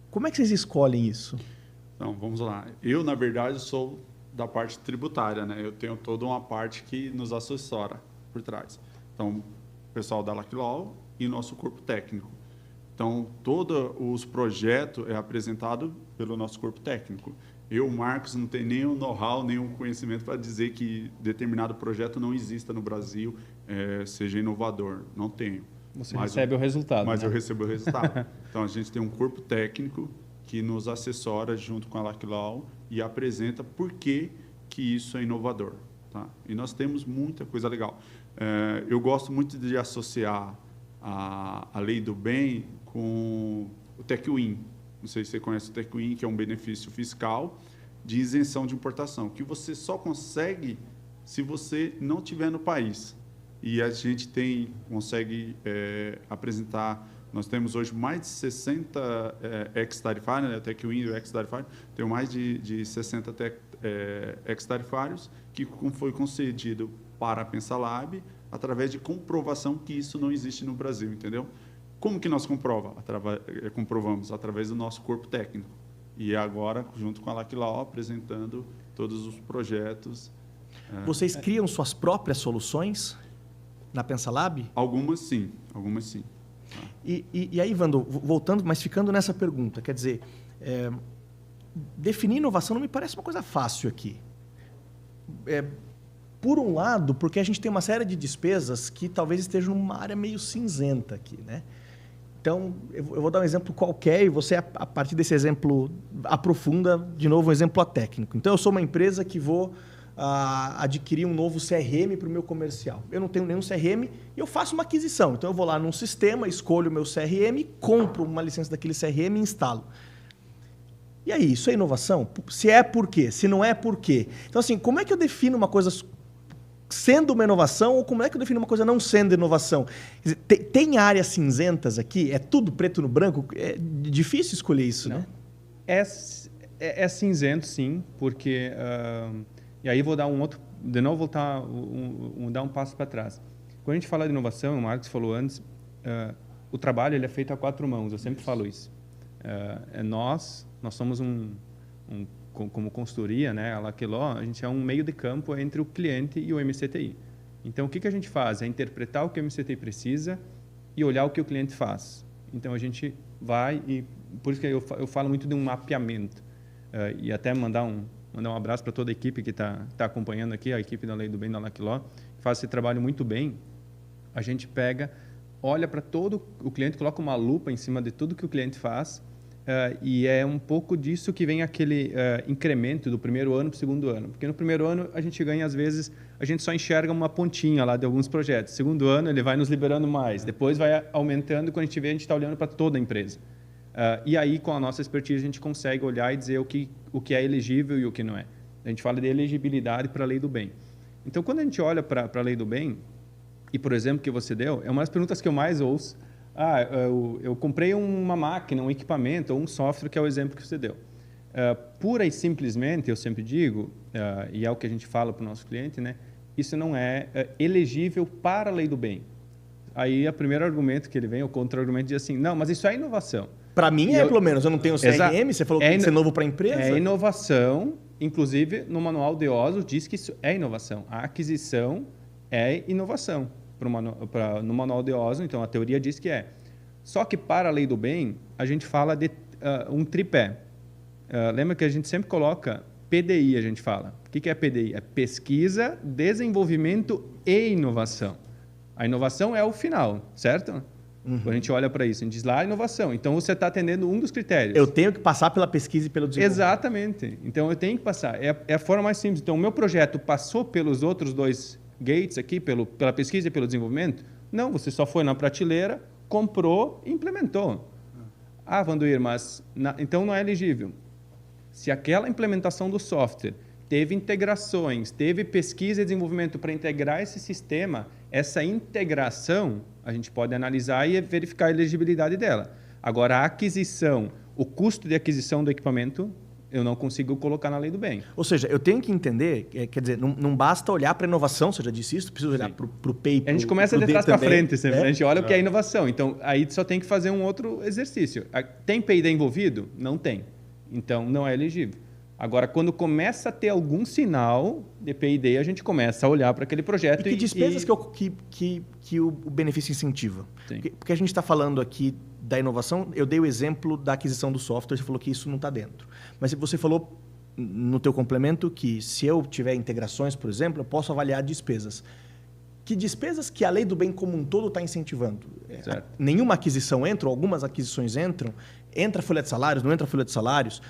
como é que vocês escolhem isso? Então, vamos lá. Eu, na verdade, sou da parte tributária, né? Eu tenho toda uma parte que nos assessora por trás. Então, o pessoal da Laclaw e nosso corpo técnico. Então, todos os projetos é apresentado pelo nosso corpo técnico. Eu, Marcos, não tenho nenhum know-how, nenhum conhecimento para dizer que determinado projeto não exista no Brasil, seja inovador. Não tenho. Você recebe o resultado. Mas né? eu recebo o resultado. Então, a gente tem um corpo técnico que nos assessora junto com a Laclaw e apresenta por que isso é inovador. Tá? E nós temos muita coisa legal. Eu gosto muito de associar a Lei do Bem com o TechWin. Não sei se você conhece o TechWin, que é um benefício fiscal de isenção de importação, que você só consegue se você não estiver no país. E a gente consegue apresentar, nós temos hoje mais de 60 ex-tarifários, né, TechWin e o ex-tarifário, tem mais de 60 ex-tarifários que foi concedido para a Pensalab através de comprovação que isso não existe no Brasil, entendeu? Como que nós comprovamos? Através do nosso corpo técnico. E agora, junto com a Laclaw, apresentando todos os projetos. Vocês criam suas próprias soluções na Pensalab? Algumas sim. E aí, Vando, voltando, mas ficando nessa pergunta, quer dizer, definir inovação não me parece uma coisa fácil aqui. Por um lado, porque a gente tem uma série de despesas que talvez estejam numa área meio cinzenta aqui, né? Então, eu vou dar um exemplo qualquer e você, a partir desse exemplo, aprofunda de novo um exemplo técnico. Então, eu sou uma empresa que vou adquirir um novo CRM para o meu comercial. Eu não tenho nenhum CRM e eu faço uma aquisição. Então, eu vou lá num sistema, escolho o meu CRM, compro uma licença daquele CRM e instalo. E aí, isso é inovação? Se é, por quê? Se não é, por quê? Então, assim, como é que eu defino uma coisa sendo uma inovação ou como é que eu defino uma coisa não sendo inovação? Quer dizer, tem áreas cinzentas aqui? É tudo preto no branco? É difícil escolher isso, não. Né? É cinzento, sim, porque... e aí vou dar de novo voltar, dar um passo para trás. Quando a gente fala de inovação, o Marcos falou antes, o trabalho ele é feito a 4 mãos, eu sempre falo isso. Nós somos como consultoria, né, a Laclaw, a gente é um meio de campo entre o cliente e o MCTI. Então, o que a gente faz? É interpretar o que o MCTI precisa e olhar o que o cliente faz. Então, a gente vai e... Por isso que eu falo muito de um mapeamento. E até mandar um abraço para toda a equipe que está acompanhando aqui, a equipe da Lei do Bem da Laclaw, que faz esse trabalho muito bem. A gente olha para todo o cliente, coloca uma lupa em cima de tudo que o cliente faz, e é um pouco disso que vem aquele incremento do primeiro ano para o segundo ano. Porque no primeiro ano a gente ganha, às vezes, a gente só enxerga uma pontinha lá de alguns projetos. Segundo ano ele vai nos liberando mais, depois vai aumentando e quando a gente vê, a gente está olhando para toda a empresa. E aí, com a nossa expertise, a gente consegue olhar e dizer o que é elegível e o que não é. A gente fala de elegibilidade para a lei do bem. Então, quando a gente olha para a lei do bem, e por exemplo que você deu, é uma das perguntas que eu mais ouço. Eu comprei uma máquina, um equipamento ou um software, que é o exemplo que você deu. Pura e simplesmente, eu sempre digo, e é o que a gente fala para o nosso cliente, né? Isso não é elegível para a lei do bem. Aí, o primeiro argumento que ele vem, o contra-argumento, diz assim, não, mas isso é inovação. Para mim pelo menos. Eu não tenho CRM, você falou que tem que ser novo para a empresa. É inovação, inclusive no manual de OSO diz que isso é inovação. A aquisição é inovação no manual de OSO, então a teoria diz que é. Só que para a lei do bem, a gente fala de um tripé. Lembra que a gente sempre coloca PDI, a gente fala. O que é PDI? É pesquisa, desenvolvimento e inovação. A inovação é o final, certo? Quando a gente olha para isso, a gente diz lá inovação. Então, você está atendendo um dos critérios. Eu tenho que passar pela pesquisa e pelo desenvolvimento. Exatamente. Então, eu tenho que passar. É a forma mais simples. Então, o meu projeto passou pelos outros dois gates aqui, pela pesquisa e pelo desenvolvimento? Não, você só foi na prateleira, comprou e implementou. Vanduir, mas então não é elegível. Se aquela implementação do software teve integrações, teve pesquisa e desenvolvimento para integrar esse sistema, essa integração a gente pode analisar e verificar a elegibilidade dela. Agora, a aquisição, o custo de aquisição do equipamento, eu não consigo colocar na lei do bem. Ou seja, eu tenho que entender, quer dizer, não basta olhar para a inovação, você já disse isso, preciso olhar para o P. A gente começa de trás para frente sempre, a gente olha o que é inovação. Então, aí só tem que fazer um outro exercício. Tem P&D envolvido? Não tem. Então, não é elegível. Agora, quando começa a ter algum sinal de P&D, a gente começa a olhar para aquele projeto. E que despesas que o benefício incentiva? Porque a gente está falando aqui da inovação, eu dei o exemplo da aquisição do software, você falou que isso não está dentro. Mas você falou no teu complemento que se eu tiver integrações, por exemplo, eu posso avaliar despesas. Que despesas que a lei do bem como um todo está incentivando? Nenhuma aquisição entra, ou algumas aquisições entram, entra folha de salários, não entra folha de salários.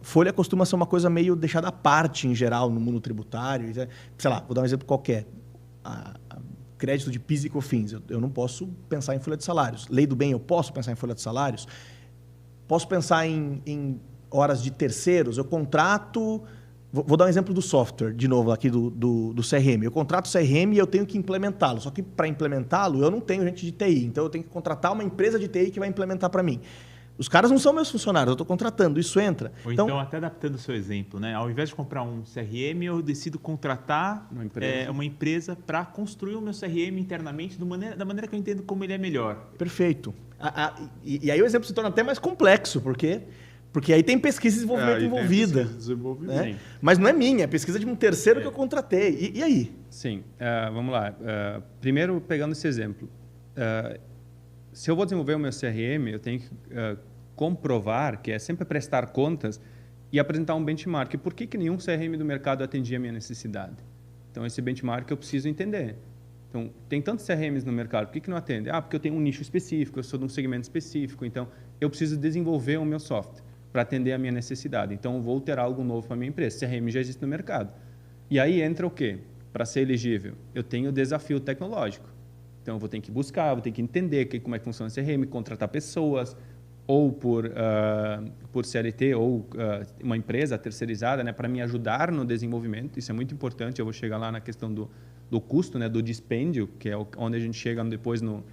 Folha costuma ser uma coisa meio deixada à parte, em geral, no mundo tributário. Sei lá, vou dar um exemplo qualquer. Crédito de PIS e COFINS. Eu não posso pensar em folha de salários. Lei do bem, eu posso pensar em folha de salários. Posso pensar em horas de terceiros. Eu contrato... Vou dar um exemplo do software, de novo, aqui do CRM. Eu contrato o CRM e eu tenho que implementá-lo. Só que, para implementá-lo, eu não tenho gente de TI. Então, eu tenho que contratar uma empresa de TI que vai implementar para mim. Os caras não são meus funcionários, eu estou contratando, isso entra. Ou então, até adaptando o seu exemplo, né? Ao invés de comprar um CRM, eu decido contratar uma empresa para construir o meu CRM internamente da maneira que eu entendo como ele é melhor. Perfeito. E aí o exemplo se torna até mais complexo, porque aí tem pesquisa e desenvolvimento envolvida. Né? Mas não é minha, é pesquisa de um terceiro que eu contratei. E aí? Sim, vamos lá. Primeiro, pegando esse exemplo. Se eu vou desenvolver o meu CRM, eu tenho que comprovar, que é sempre prestar contas e apresentar um benchmark. Por que nenhum CRM do mercado atendia a minha necessidade? Então, esse benchmark eu preciso entender. Então, tem tantos CRMs no mercado, por que não atende? Porque eu tenho um nicho específico, eu sou de um segmento específico, então eu preciso desenvolver o meu software para atender a minha necessidade. Então, eu vou ter algo novo para a minha empresa. CRM já existe no mercado. E aí entra o quê? Para ser elegível, eu tenho o desafio tecnológico. Então, eu vou ter que buscar, vou ter que entender como é que funciona o CRM, contratar pessoas, ou por CLT, ou uma empresa terceirizada, né, para me ajudar no desenvolvimento. Isso é muito importante, eu vou chegar lá na questão do custo, né, do dispêndio, que é onde a gente chega depois no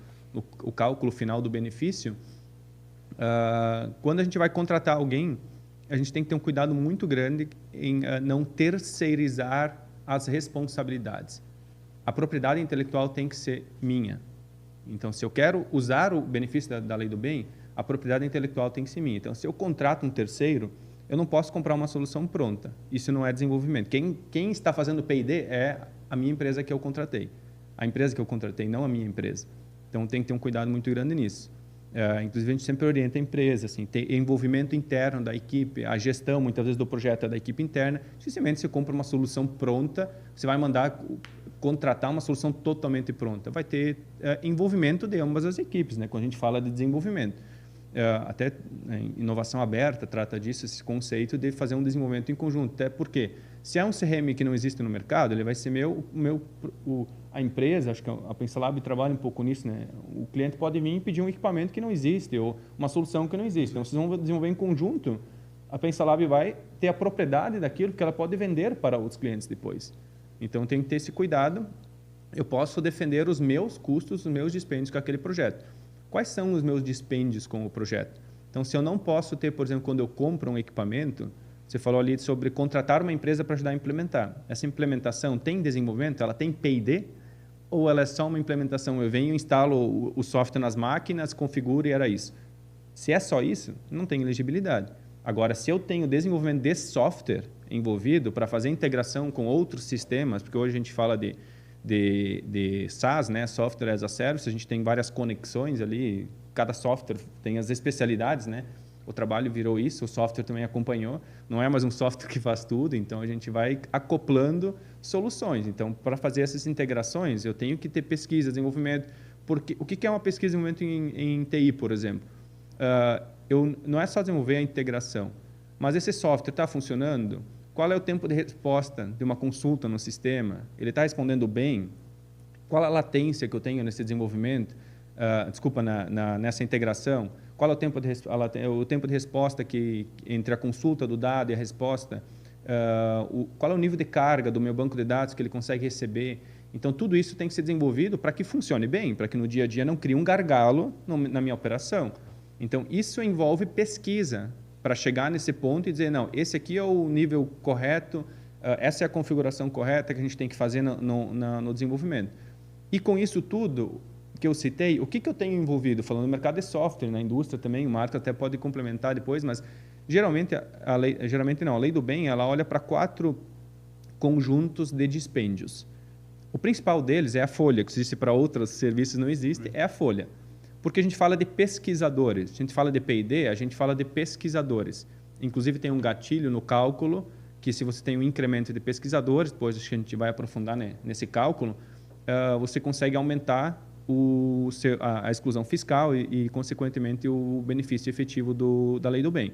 cálculo final do benefício. Quando a gente vai contratar alguém, a gente tem que ter um cuidado muito grande em não terceirizar as responsabilidades. A propriedade intelectual tem que ser minha. Então, se eu quero usar o benefício da lei do bem, a propriedade intelectual tem que ser minha. Então, se eu contrato um terceiro, eu não posso comprar uma solução pronta. Isso não é desenvolvimento. Quem está fazendo P&D é a minha empresa que eu contratei. A empresa que eu contratei, não a minha empresa. Então, tem que ter um cuidado muito grande nisso. Inclusive, a gente sempre orienta a empresa, assim, ter envolvimento interno da equipe, a gestão, muitas vezes, do projeto é da equipe interna. Dificilmente você compra uma solução pronta, você vai mandar contratar uma solução totalmente pronta. Vai ter envolvimento de ambas as equipes, né, quando a gente fala de desenvolvimento. até inovação aberta trata disso, esse conceito de fazer um desenvolvimento em conjunto. Até porque, se é um CRM que não existe no mercado, ele vai ser a empresa, acho que a PensaLab trabalha um pouco nisso, né? O cliente pode vir e pedir um equipamento que não existe ou uma solução que não existe. Então, vocês vão desenvolver em conjunto, a PensaLab vai ter a propriedade daquilo que ela pode vender para outros clientes depois. Então, tem que ter esse cuidado. Eu posso defender os meus custos, os meus dispêndios com aquele projeto. Quais são os meus dispêndios com o projeto? Então, se eu não posso ter, por exemplo, quando eu compro um equipamento, você falou ali sobre contratar uma empresa para ajudar a implementar. Essa implementação tem desenvolvimento? Ela tem P&D? Ou ela é só uma implementação? Eu venho, instalo o software nas máquinas, configuro e era isso. Se é só isso, não tem elegibilidade. Agora, se eu tenho desenvolvimento de software envolvido para fazer integração com outros sistemas, porque hoje a gente fala de SaaS, né? Software as a Service, a gente tem várias conexões ali, cada software tem as especialidades, né? O trabalho virou isso, o software também acompanhou, não é mais um software que faz tudo, então a gente vai acoplando soluções. Então, para fazer essas integrações, eu tenho que ter pesquisa, desenvolvimento, porque o que é uma pesquisa de desenvolvimento em TI, por exemplo? Não é só desenvolver a integração, mas esse software está funcionando? Qual é o tempo de resposta de uma consulta no sistema? Ele está respondendo bem? Qual a latência que eu tenho nesse desenvolvimento? Nessa integração? Qual é o tempo de resposta entre a consulta do dado e a resposta? Qual é o nível de carga do meu banco de dados que ele consegue receber? Então, tudo isso tem que ser desenvolvido para que funcione bem, para que no dia a dia não crie um gargalo na minha operação. Então, isso envolve pesquisa, para chegar nesse ponto e dizer, não, esse aqui é o nível correto, essa é a configuração correta que a gente tem que fazer no desenvolvimento. E com isso tudo que eu citei, o que eu tenho envolvido? Falando no mercado de software, na indústria também, o Marco até pode complementar depois, mas geralmente a lei do bem, ela olha para 4 conjuntos de dispêndios. O principal deles é a folha, que existe para outros serviços não existe, é a folha. Porque a gente fala de pesquisadores, a gente fala de P&D, a gente fala de pesquisadores. Inclusive, tem um gatilho no cálculo, que se você tem um incremento de pesquisadores, depois a gente vai aprofundar nesse cálculo, você consegue aumentar a exclusão fiscal e, consequentemente, o benefício efetivo da lei do bem.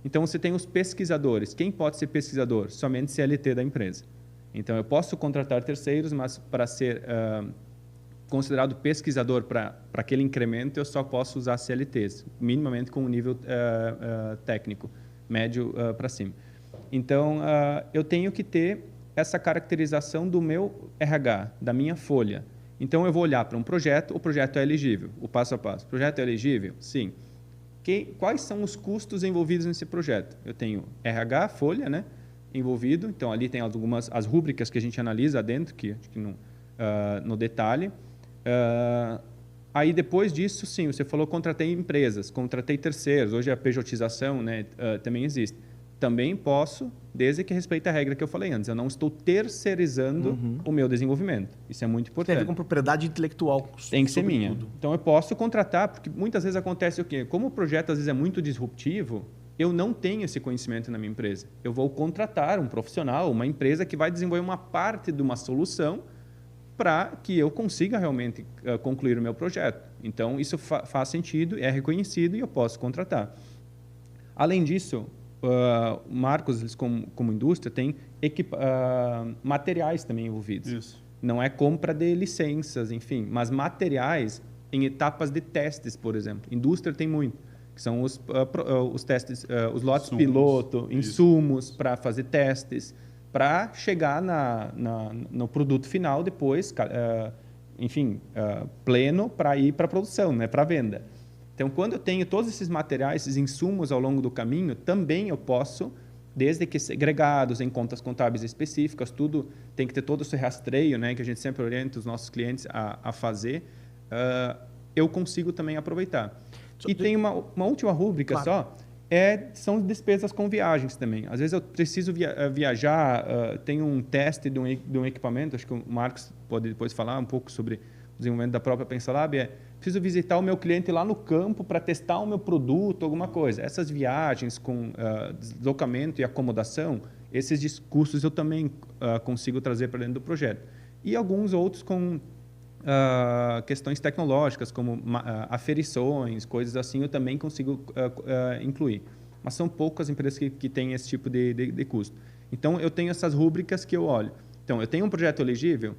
Então, você tem os pesquisadores. Quem pode ser pesquisador? Somente CLT da empresa. Então, eu posso contratar terceiros, mas para ser considerado pesquisador para aquele incremento, eu só posso usar CLTs, minimamente com um nível técnico, médio para cima. Então, eu tenho que ter essa caracterização do meu RH, da minha folha. Então, eu vou olhar para um projeto, o projeto é elegível, o passo a passo. O projeto é elegível? Sim. Quais são os custos envolvidos nesse projeto? Eu tenho RH, folha, né, envolvido, então ali tem as rúbricas que a gente analisa dentro, que acho que no detalhe. Aí, depois disso, sim, você falou contratei empresas, contratei terceiros. Hoje a pejotização, né, também existe. Também posso, desde que respeite a regra que eu falei antes. Eu não estou terceirizando o meu desenvolvimento. Isso é muito importante. Tem a ver com propriedade intelectual. Tem que ser minha. Tudo. Então, eu posso contratar, porque muitas vezes acontece o quê? Como o projeto, às vezes, é muito disruptivo, eu não tenho esse conhecimento na minha empresa. Eu vou contratar um profissional, uma empresa que vai desenvolver uma parte de uma solução para que eu consiga realmente concluir o meu projeto. Então, isso faz sentido, é reconhecido e eu posso contratar. Além disso, Marcos, eles como indústria, tem materiais também envolvidos. Isso. Não é compra de licenças, enfim, mas materiais em etapas de testes, por exemplo. Indústria tem muito, que são os testes, os lotes piloto, insumos para fazer testes, para chegar no produto final depois, pleno para ir para a produção, né, para a venda. Então, quando eu tenho todos esses materiais, esses insumos ao longo do caminho, também eu posso, desde que segregados em contas contábeis específicas, tudo tem que ter todo esse rastreio, né, que a gente sempre orienta os nossos clientes a fazer, eu consigo também aproveitar. E tem uma última rúbrica, claro, só, são despesas com viagens também. Às vezes eu preciso viajar, tenho um teste de um equipamento, acho que o Marcos pode depois falar um pouco sobre o desenvolvimento da própria PensaLab, preciso visitar o meu cliente lá no campo para testar o meu produto, alguma coisa. Essas viagens com deslocamento e acomodação, esses custos eu também consigo trazer para dentro do projeto. E alguns outros com questões tecnológicas, como aferições, coisas assim, eu também consigo incluir. Mas são poucas empresas que têm esse tipo de custo. Então, eu tenho essas rúbricas que eu olho. Então, eu tenho um projeto elegível.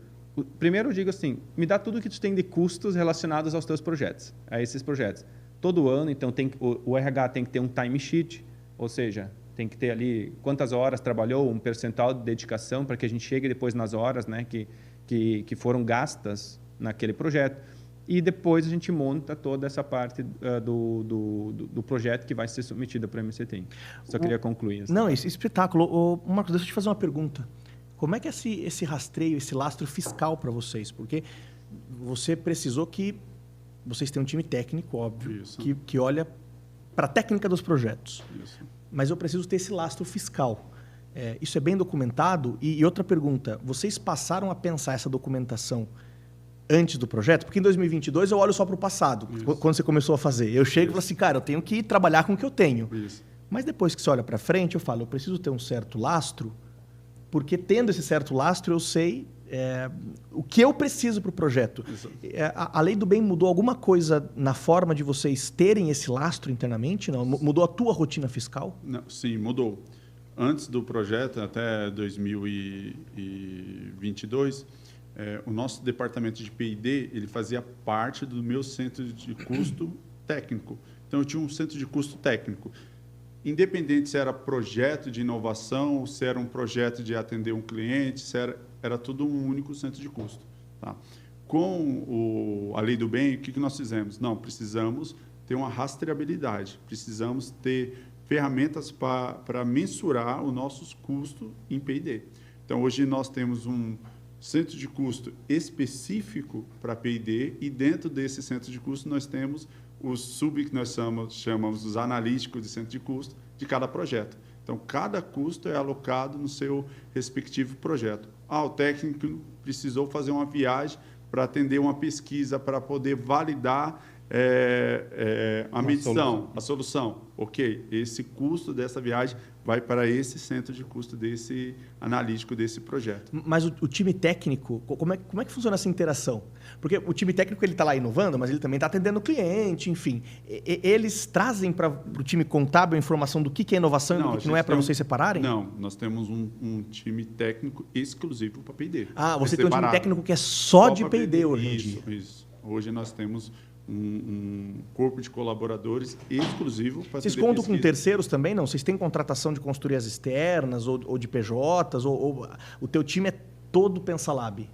Primeiro, eu digo assim, me dá tudo que tu tem de custos relacionados aos teus projetos, a esses projetos. Todo ano, então, o RH tem que ter um timesheet, ou seja, tem que ter ali quantas horas trabalhou, um percentual de dedicação para que a gente chegue depois nas horas, né, que foram gastas naquele projeto. E depois a gente monta toda essa parte do projeto que vai ser submetida para o MCT. Só queria concluir. Não, esse espetáculo. Marcos, deixa eu te fazer uma pergunta. Como é que é esse rastreio, esse lastro fiscal para vocês? Porque você precisou que vocês tenham um time técnico, óbvio, que olha para a técnica dos projetos. Isso. Mas eu preciso ter esse lastro fiscal. Isso é bem documentado? E outra pergunta, vocês passaram a pensar essa documentação antes do projeto? Porque em 2022 eu olho só para o passado, quando você começou a fazer. Eu chego e falo assim, cara, eu tenho que trabalhar com o que eu tenho. Isso. Mas depois que você olha para frente, eu falo, eu preciso ter um certo lastro, porque tendo esse certo lastro, eu sei o que eu preciso para o projeto. A Lei do Bem mudou alguma coisa na forma de vocês terem esse lastro internamente? Não? Mudou a tua rotina fiscal? Não, sim, mudou. Antes do projeto, até 2022, o nosso departamento de P&D ele fazia parte do meu centro de custo técnico. Então, eu tinha um centro de custo técnico. Independente se era projeto de inovação, se era um projeto de atender um cliente, se era tudo um único centro de custo. Tá? Com a Lei do Bem, o que nós fizemos? Não, precisamos ter uma rastreabilidade, precisamos ter ferramentas para mensurar os nossos custos em P&D. Então, hoje nós temos um centro de custo específico para P&D e dentro desse centro de custo nós temos os que nós chamamos os analíticos de centro de custo de cada projeto. Então, cada custo é alocado no seu respectivo projeto. O técnico precisou fazer uma viagem para atender uma pesquisa, para poder validar a medição, a solução. Ok, esse custo dessa viagem vai para esse centro de custo desse analítico desse projeto. Mas o time técnico, como é que funciona essa interação? Porque o time técnico ele está lá inovando, mas ele também está atendendo o cliente, enfim. Eles trazem para o time contábil a informação do que é inovação e do que não é para vocês separarem? Não, nós temos um time técnico exclusivo para P&D. Você tem um time técnico que é só de P&D hoje em dia? Isso. Hoje nós temos um corpo de colaboradores exclusivo para Vocês contam com terceiros também, não? Vocês têm contratação de consultorias externas ou de PJs? Ou o teu time é todo PensaLab?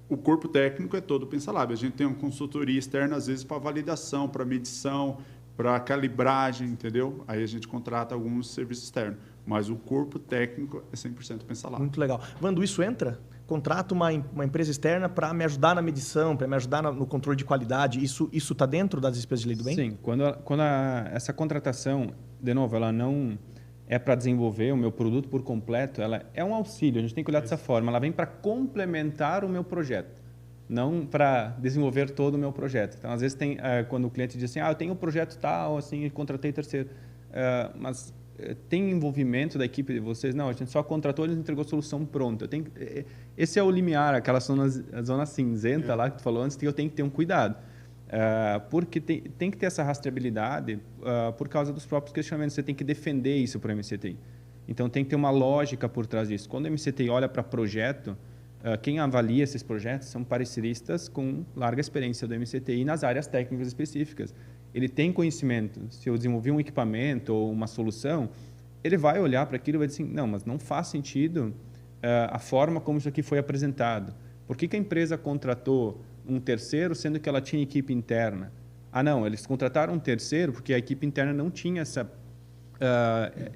O corpo técnico é todo PensaLab. A gente tem uma consultoria externa, às vezes, para validação, para medição, para calibragem, entendeu? Aí a gente contrata alguns serviços externos. Mas o corpo técnico é 100% PensaLab. Muito legal. Vando, isso entra? Contrato uma empresa externa para me ajudar na medição, para me ajudar no controle de qualidade. Isso está dentro das despesas de Lei do Bem? Sim. Quando essa contratação, de novo, ela não é para desenvolver o meu produto por completo, ela é um auxílio. A gente tem que olhar dessa forma. Ela vem para complementar o meu projeto, não para desenvolver todo o meu projeto. Então, às vezes, quando o cliente diz assim, eu tenho um projeto tal, assim, contratei terceiro. Mas tem envolvimento da equipe de vocês? Não, a gente só contratou, eles entregou a solução pronta. Esse é o limiar, aquela zona cinzenta lá que tu falou antes, que eu tenho que ter um cuidado. Porque tem que ter essa rastreabilidade por causa dos próprios questionamentos. Você tem que defender isso para o MCTI. Então, tem que ter uma lógica por trás disso. Quando o MCTI olha para projeto, quem avalia esses projetos são pareceristas com larga experiência do MCTI nas áreas técnicas específicas. Ele tem conhecimento. Se eu desenvolvi um equipamento ou uma solução, ele vai olhar para aquilo e vai dizer assim, não, mas não faz sentido a forma como isso aqui foi apresentado. Por que a empresa contratou um terceiro, sendo que ela tinha equipe interna? Não, eles contrataram um terceiro porque a equipe interna não tinha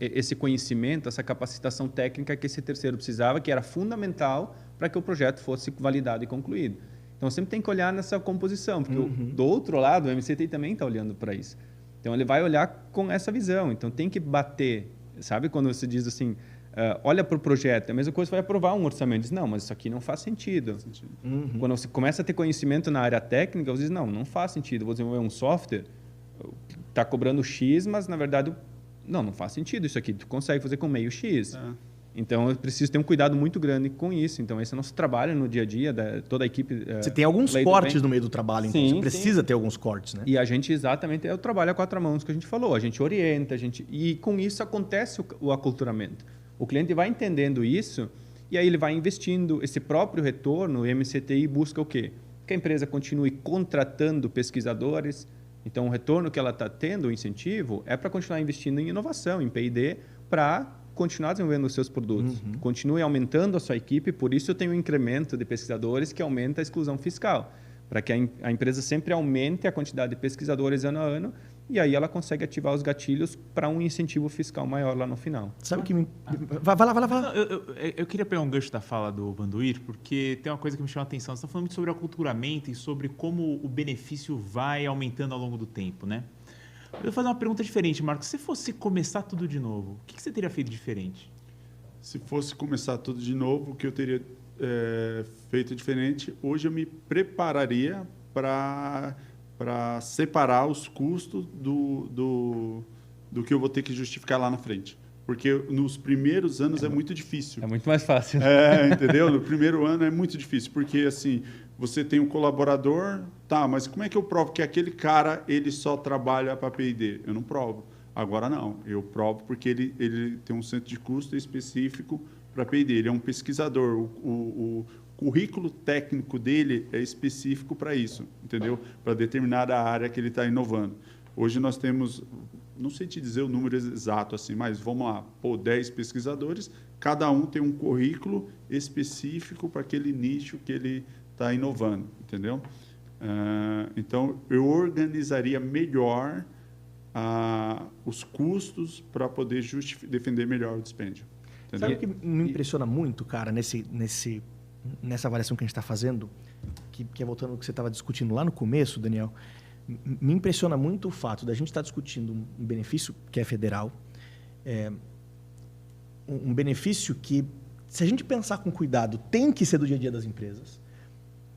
esse conhecimento, essa capacitação técnica que esse terceiro precisava, que era fundamental para que o projeto fosse validado e concluído. Então, sempre tem que olhar nessa composição, porque do outro lado, o MCTI também está olhando para isso. Então, ele vai olhar com essa visão. Então, tem que bater. Sabe quando você diz assim, olha para o projeto, é a mesma coisa, você vai aprovar um orçamento. Diz, não, mas isso aqui não faz sentido. Quando você começa a ter conhecimento na área técnica, você diz, não faz sentido. Vou desenvolver um software, está cobrando X, mas, na verdade, não faz sentido isso aqui. Tu consegue fazer com meio X. Então, eu preciso ter um cuidado muito grande com isso. Então, esse é o nosso trabalho no dia a dia, toda a equipe. Você tem alguns cortes no meio do trabalho, então Sim, você precisa ter alguns cortes, né? E a gente, exatamente, é o trabalho a quatro mãos que a gente falou. A gente orienta, e com isso acontece o aculturamento. O cliente vai entendendo isso e aí ele vai investindo esse próprio retorno. O MCTI busca o quê? Que a empresa continue contratando pesquisadores. Então, o retorno que ela está tendo, o incentivo, é para continuar investindo em inovação, em P&D, para continuar desenvolvendo os seus produtos. Continue aumentando a sua equipe, por isso eu tenho um incremento de pesquisadores que aumenta a exclusão fiscal, para que a empresa sempre aumente a quantidade de pesquisadores ano a ano, e aí ela consegue ativar os gatilhos para um incentivo fiscal maior lá no final. Sabe o que me... Vai lá. Não, eu queria pegar um gancho da fala do Vandoir, porque tem uma coisa que me chama a atenção. Você está falando muito sobre aculturamento e sobre como o benefício vai aumentando ao longo do tempo, né? Eu vou fazer uma pergunta diferente, Marcos. Se fosse começar tudo de novo, o que você teria feito diferente? Se fosse começar tudo de novo, o que eu teria feito diferente, hoje eu me prepararia para separar os custos do que eu vou ter que justificar lá na frente. Porque nos primeiros anos é muito difícil. É muito mais fácil. Entendeu? No primeiro ano é muito difícil, porque assim, você tem um colaborador, tá, mas como é que eu provo que aquele cara ele só trabalha para P&D? Eu não provo. Agora não, eu provo porque ele tem um centro de custo específico para P&D. Ele é um pesquisador, o currículo técnico dele é específico para isso, entendeu? Para determinada área que ele está inovando. Hoje nós temos, não sei te dizer o número exato, assim, mas vamos lá, 10 pesquisadores, cada um tem um currículo específico para aquele nicho que ele está inovando, entendeu? Então, eu organizaria melhor os custos para poder defender melhor o dispêndio. Entendeu? Sabe o que me impressiona muito, cara, nessa avaliação que a gente está fazendo, que é voltando ao que você estava discutindo lá no começo, Daniel, me impressiona muito o fato da gente estar discutindo um benefício que é federal, um benefício que, se a gente pensar com cuidado, tem que ser do dia a dia das empresas.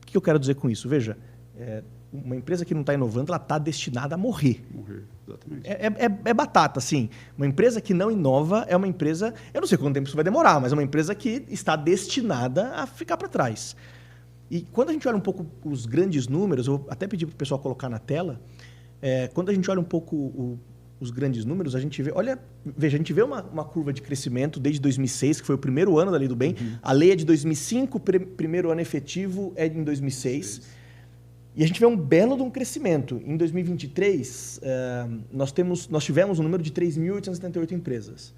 O que eu quero dizer com isso? Veja, uma empresa que não está inovando, ela está destinada a morrer. Morrer, exatamente. É batata, assim. Uma empresa que não inova é uma empresa... Eu não sei quanto tempo isso vai demorar, mas é uma empresa que está destinada a ficar para trás. E quando a gente olha um pouco os grandes números, eu vou até pedir para o pessoal colocar na tela, quando a gente olha um pouco os grandes números, a gente vê... Veja, a gente vê uma curva de crescimento desde 2006, que foi o primeiro ano da Lei do Bem. A lei é de 2005, primeiro ano efetivo é em 2006. E a gente vê um belo de um crescimento. Em 2023, nós tivemos um número de 3.878 empresas.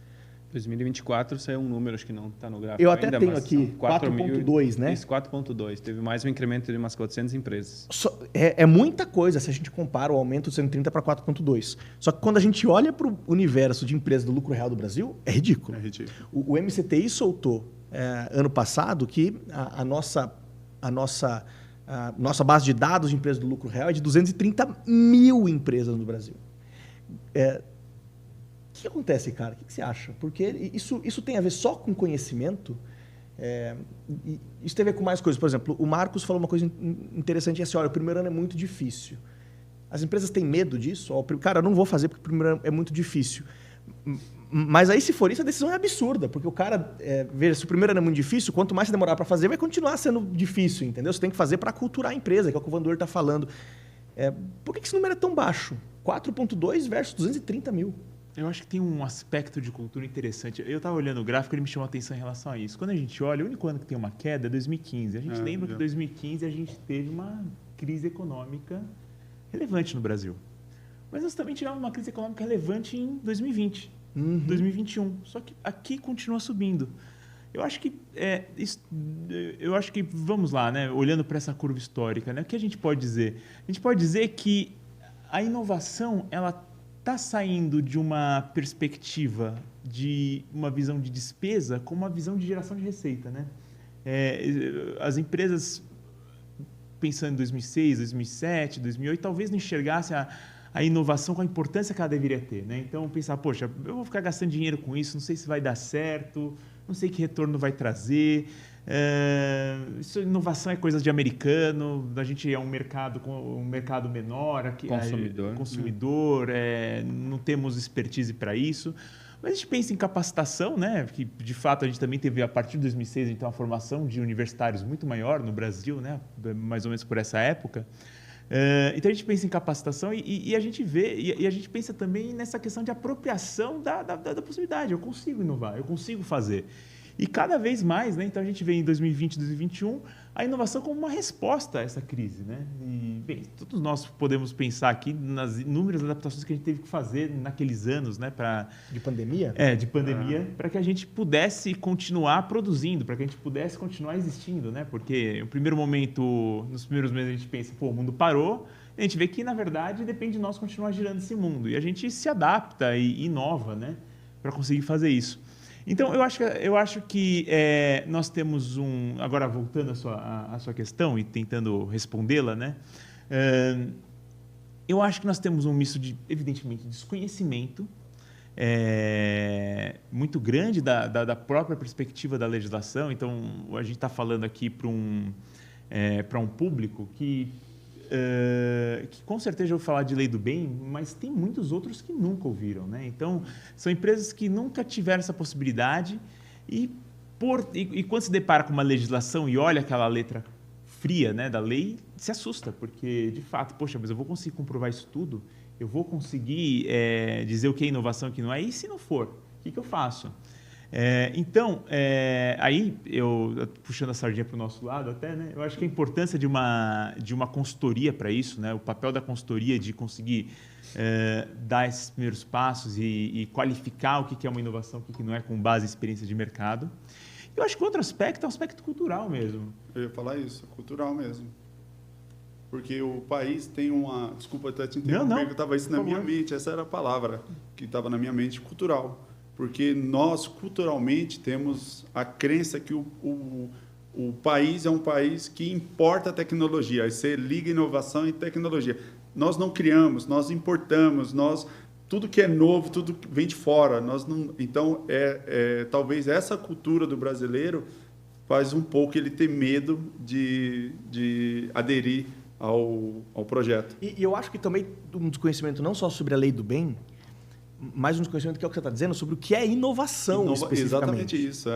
2024 saiu um número, acho que não está no gráfico Eu até ainda, tenho aqui, 4.2, né? Isso, 4.2. Teve mais um incremento de umas 400 empresas. É muita coisa se a gente compara o aumento de 130 para 4.2. Só que quando a gente olha para o universo de empresas do lucro real do Brasil, é ridículo. É ridículo. O MCTI soltou ano passado que a nossa base de dados de empresas do lucro real é de 230 mil empresas no Brasil. O que acontece, cara? O que você acha? Porque isso tem a ver só com conhecimento. Isso tem a ver com mais coisas. Por exemplo, o Marcos falou uma coisa interessante, assim, olha, o primeiro ano é muito difícil. As empresas têm medo disso? Cara, eu não vou fazer porque o primeiro ano é muito difícil. Mas aí, se for isso, a decisão é absurda, porque o cara, veja, se o primeiro ano é muito difícil, quanto mais você demorar para fazer, vai continuar sendo difícil, entendeu? Você tem que fazer para aculturar a empresa, que é o que o Vandoir está falando. Por que esse número é tão baixo? 4.2 versus 230 mil. Eu acho que tem um aspecto de cultura interessante. Eu estava olhando o gráfico e ele me chamou a atenção em relação a isso. Quando a gente olha, o único ano que tem uma queda é 2015. A gente lembra que em 2015 a gente teve uma crise econômica relevante no Brasil. Mas nós também tivemos uma crise econômica relevante em 2020, 2021. Só que aqui continua subindo. Eu acho que vamos lá, né? Olhando para essa curva histórica, né? O que a gente pode dizer? A gente pode dizer que a inovação ela está saindo de uma perspectiva de uma visão de despesa com uma visão de geração de receita, né? As empresas, pensando em 2006, 2007, 2008, talvez não enxergassem a inovação com a importância que ela deveria ter, né? Então, pensar, poxa, eu vou ficar gastando dinheiro com isso, não sei se vai dar certo, não sei que retorno vai trazer. Inovação é coisa de americano, a gente é um mercado menor, aqui, consumidor, não temos expertise para isso. Mas a gente pensa em capacitação, né? Que de fato a gente também teve, a partir de 2006, então, a formação de universitários muito maior no Brasil, né? Mais ou menos por essa época. Então a gente pensa em capacitação e a gente vê, e a gente pensa também nessa questão de apropriação da possibilidade. Eu consigo inovar, eu consigo fazer. E cada vez mais, né? Então a gente vê em 2020, 2021, a inovação como uma resposta a essa crise, né? E, bem, todos nós podemos pensar aqui nas inúmeras adaptações que a gente teve que fazer naqueles anos, né? De pandemia? De pandemia, para que a gente pudesse continuar produzindo, para que a gente pudesse continuar existindo, né? Porque no primeiro momento, nos primeiros meses a gente pensa, pô, o mundo parou, e a gente vê que, na verdade, depende de nós continuar girando esse mundo. E a gente se adapta e inova, né? Para conseguir fazer isso. Então, eu acho que nós temos agora voltando à sua questão e tentando respondê-la, né? Eu acho que nós temos um misto de, evidentemente, desconhecimento muito grande da própria perspectiva da legislação. Então, a gente está falando aqui para um público que com certeza eu vou falar de lei do bem, mas tem muitos outros que nunca ouviram, né? Então, são empresas que nunca tiveram essa possibilidade e quando se depara com uma legislação e olha aquela letra fria, né, da lei, se assusta, porque, de fato, poxa, mas eu vou conseguir comprovar isso tudo? Eu vou conseguir dizer o que é inovação e o que não é? E se não for, o que eu faço? Então, aí, puxando a sardinha para o nosso lado até, né, eu acho que a importância de uma consultoria para isso, né, o papel da consultoria de conseguir dar esses primeiros passos e qualificar o que é uma inovação, o que não é, com base em experiência de mercado. Eu acho que outro aspecto é um aspecto cultural mesmo. Eu ia falar isso, cultural mesmo. Porque o país tem uma... Desculpa até te interromper, que estava isso na minha mente, essa era a palavra que estava na minha mente, cultural. Porque nós, culturalmente, temos a crença que o país é um país que importa tecnologia. Aí você liga inovação e tecnologia. Nós não criamos, nós importamos, tudo que é novo, tudo vem de fora. Então, talvez essa cultura do brasileiro faz um pouco ele ter medo de aderir ao projeto. E eu acho que também um desconhecimento não só sobre a lei do bem, mais um desconhecimento que é o que você está dizendo sobre o que é inovação especificamente. Exatamente isso,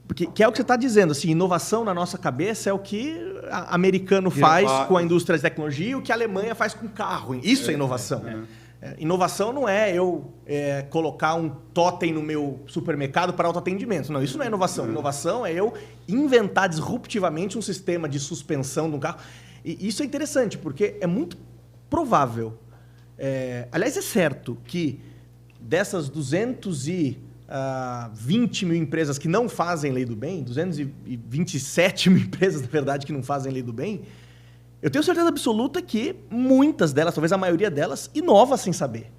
Porque que é o que você está dizendo, assim, inovação na nossa cabeça é o que americano faz com a indústria de tecnologia e o que a Alemanha faz com carro. Isso é inovação. Inovação não é eu colocar um totem no meu supermercado para autoatendimento. Não, isso não é inovação. Inovação é eu inventar disruptivamente um sistema de suspensão de um carro. E isso é interessante, porque é muito provável, aliás, é certo que dessas 220 mil empresas que não fazem lei do bem, 227 mil empresas, na verdade, que não fazem lei do bem, eu tenho certeza absoluta que muitas delas, talvez a maioria delas, inova sem saber.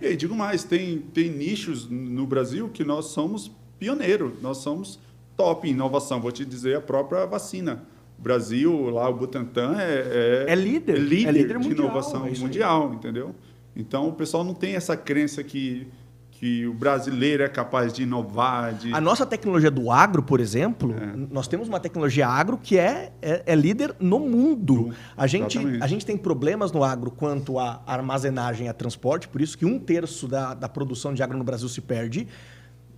E digo mais, tem nichos no Brasil que nós somos pioneiros, nós somos top em inovação. Vou te dizer, a própria vacina. O Brasil, lá o Butantan, é líder de mundial, inovação mundial, entendeu? Então, o pessoal não tem essa crença que o brasileiro é capaz de inovar. A nossa tecnologia do agro, por exemplo, nós temos uma tecnologia agro que é líder no mundo. A gente tem problemas no agro quanto à armazenagem e a transporte, por isso que 1/3 da produção de agro no Brasil se perde.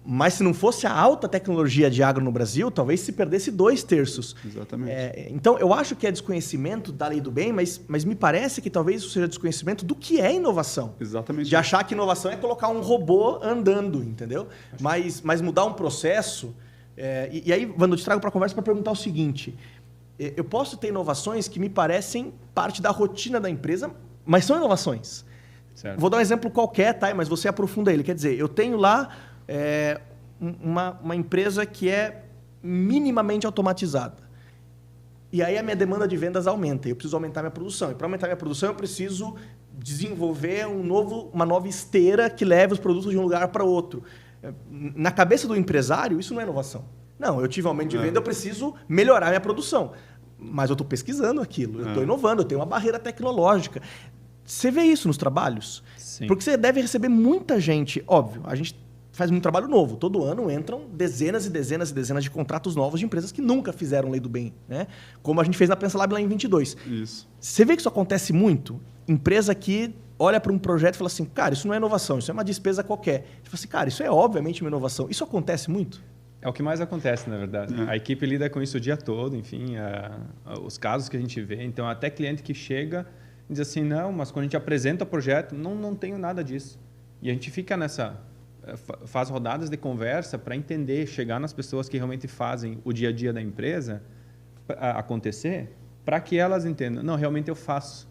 Mas se não fosse a alta tecnologia de agro no Brasil, talvez se perdesse 2/3. Exatamente. Então, eu acho que é desconhecimento da lei do bem, mas me parece que talvez isso seja desconhecimento do que é inovação. Exatamente. De achar que inovação é colocar um robô andando, entendeu? Mas mudar um processo... E aí, Wando, eu te trago para a conversa para perguntar o seguinte. Eu posso ter inovações que me parecem parte da rotina da empresa, mas são inovações. Certo. Vou dar um exemplo qualquer, tá? Mas você aprofunda ele. Quer dizer, eu tenho lá... uma empresa que é minimamente automatizada. E aí a minha demanda de vendas aumenta. Eu preciso aumentar minha produção. E para aumentar minha produção, eu preciso desenvolver uma nova esteira que leve os produtos de um lugar para outro. Na cabeça do empresário, isso não é inovação. Não, eu tive aumento de venda, eu preciso melhorar minha produção. Mas eu estou pesquisando aquilo, eu estou inovando, eu tenho uma barreira tecnológica. Você vê isso nos trabalhos? Sim. Porque você deve receber muita gente. Óbvio, a gente faz muito trabalho novo. Todo ano entram dezenas e dezenas e dezenas de contratos novos de empresas que nunca fizeram lei do bem, né? Como a gente fez na Pensalab lá em 22. Isso. Você vê que isso acontece muito? Empresa que olha para um projeto e fala assim, cara, isso não é inovação, isso é uma despesa qualquer. Você fala assim, cara, isso é obviamente uma inovação. Isso acontece muito? É o que mais acontece, na verdade. A equipe lida com isso o dia todo, enfim, os casos que a gente vê. Então, até cliente que chega e diz assim, não, mas quando a gente apresenta o projeto, não tenho nada disso. E a gente fica faz rodadas de conversa para entender, chegar nas pessoas que realmente fazem o dia a dia da empresa acontecer, para que elas entendam, não, realmente eu faço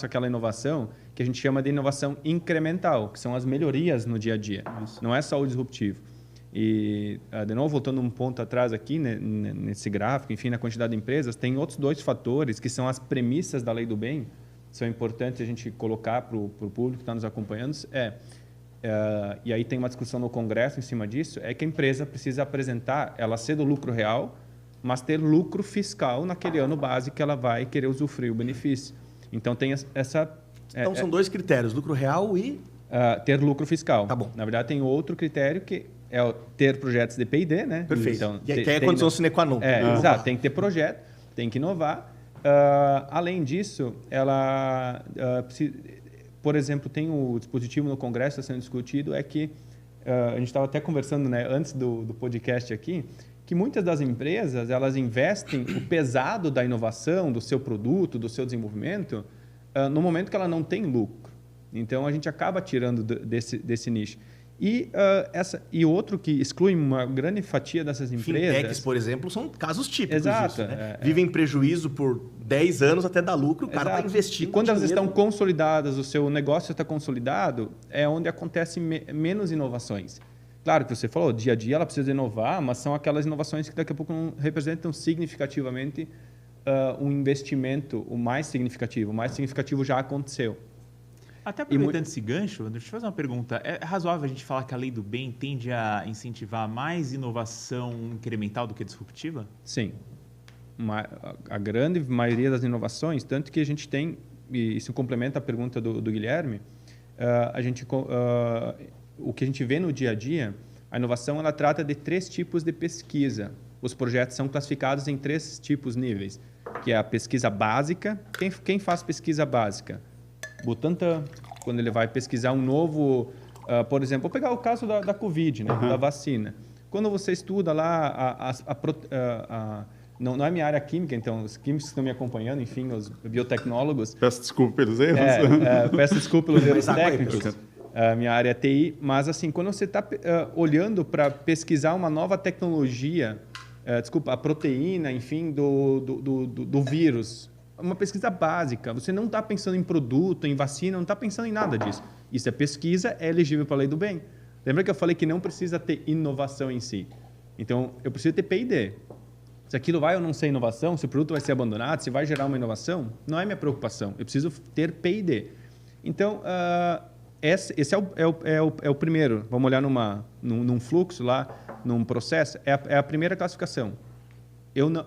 aquela inovação que a gente chama de inovação incremental, que são as melhorias no dia a dia. Isso. Não é só o disruptivo. E, de novo, voltando um ponto atrás aqui, né, nesse gráfico, enfim, na quantidade de empresas, tem outros 2 fatores que são as premissas da Lei do Bem, são importantes a gente colocar para o público que está nos acompanhando, e aí tem uma discussão no Congresso em cima disso, é que a empresa precisa apresentar, ela ser do lucro real, mas ter lucro fiscal naquele ano base que ela vai querer usufruir o benefício. Então, tem essa... Então, são 2 critérios, lucro real e... ter lucro fiscal. Tá bom. Na verdade, tem outro critério que é ter projetos de P&D, né? Perfeito. Então, que é a condição sine qua non. Exato. Tem que ter projeto, tem que inovar. Além disso, ela... por exemplo, tem o dispositivo no Congresso está sendo discutido, é que a gente estava até conversando, né, antes do podcast aqui, que muitas das empresas elas investem o pesado da inovação, do seu produto, do seu desenvolvimento, no momento que ela não tem lucro. Então, a gente acaba tirando desse nicho. E outro que exclui uma grande fatia dessas empresas... Fintechs, por exemplo, são casos típicos Exato, disso. Né? Vivem prejuízo por 10 anos até dar lucro, o cara está investindo. E quando elas estão consolidadas, o seu negócio está consolidado, é onde acontecem menos inovações. Claro que você falou, dia a dia ela precisa inovar, mas são aquelas inovações que daqui a pouco não representam significativamente um investimento, o mais significativo já aconteceu. Até aproveitando esse gancho, deixa eu fazer uma pergunta. É razoável a gente falar que a Lei do Bem tende a incentivar mais inovação incremental do que disruptiva? Sim. A grande maioria das inovações, tanto que a gente tem, e isso complementa a pergunta do Guilherme, o que a gente vê no dia a dia, a inovação ela trata de 3 tipos de pesquisa. Os projetos são classificados em 3 tipos níveis, que é a pesquisa básica. Quem faz pesquisa básica? Butantan, quando ele vai pesquisar um novo... por exemplo, vou pegar o caso da Covid, né, da vacina. Quando você estuda lá não é minha área química, então os químicos que estão me acompanhando, enfim, os biotecnólogos... Peço desculpa pelos erros. Peço desculpa pelos erros técnicos. Minha área é TI, mas assim, quando você está olhando para pesquisar uma nova tecnologia, a proteína, enfim, do vírus, uma pesquisa básica, você não está pensando em produto, em vacina, não está pensando em nada disso. Isso é pesquisa, é elegível para a Lei do Bem. Lembra que eu falei que não precisa ter inovação em si? Então, eu preciso ter P&D. Se aquilo vai ou não ser inovação, se o produto vai ser abandonado, se vai gerar uma inovação, não é minha preocupação. Eu preciso ter P&D. Então, esse é o primeiro. Vamos olhar num fluxo lá, num processo. É a primeira classificação.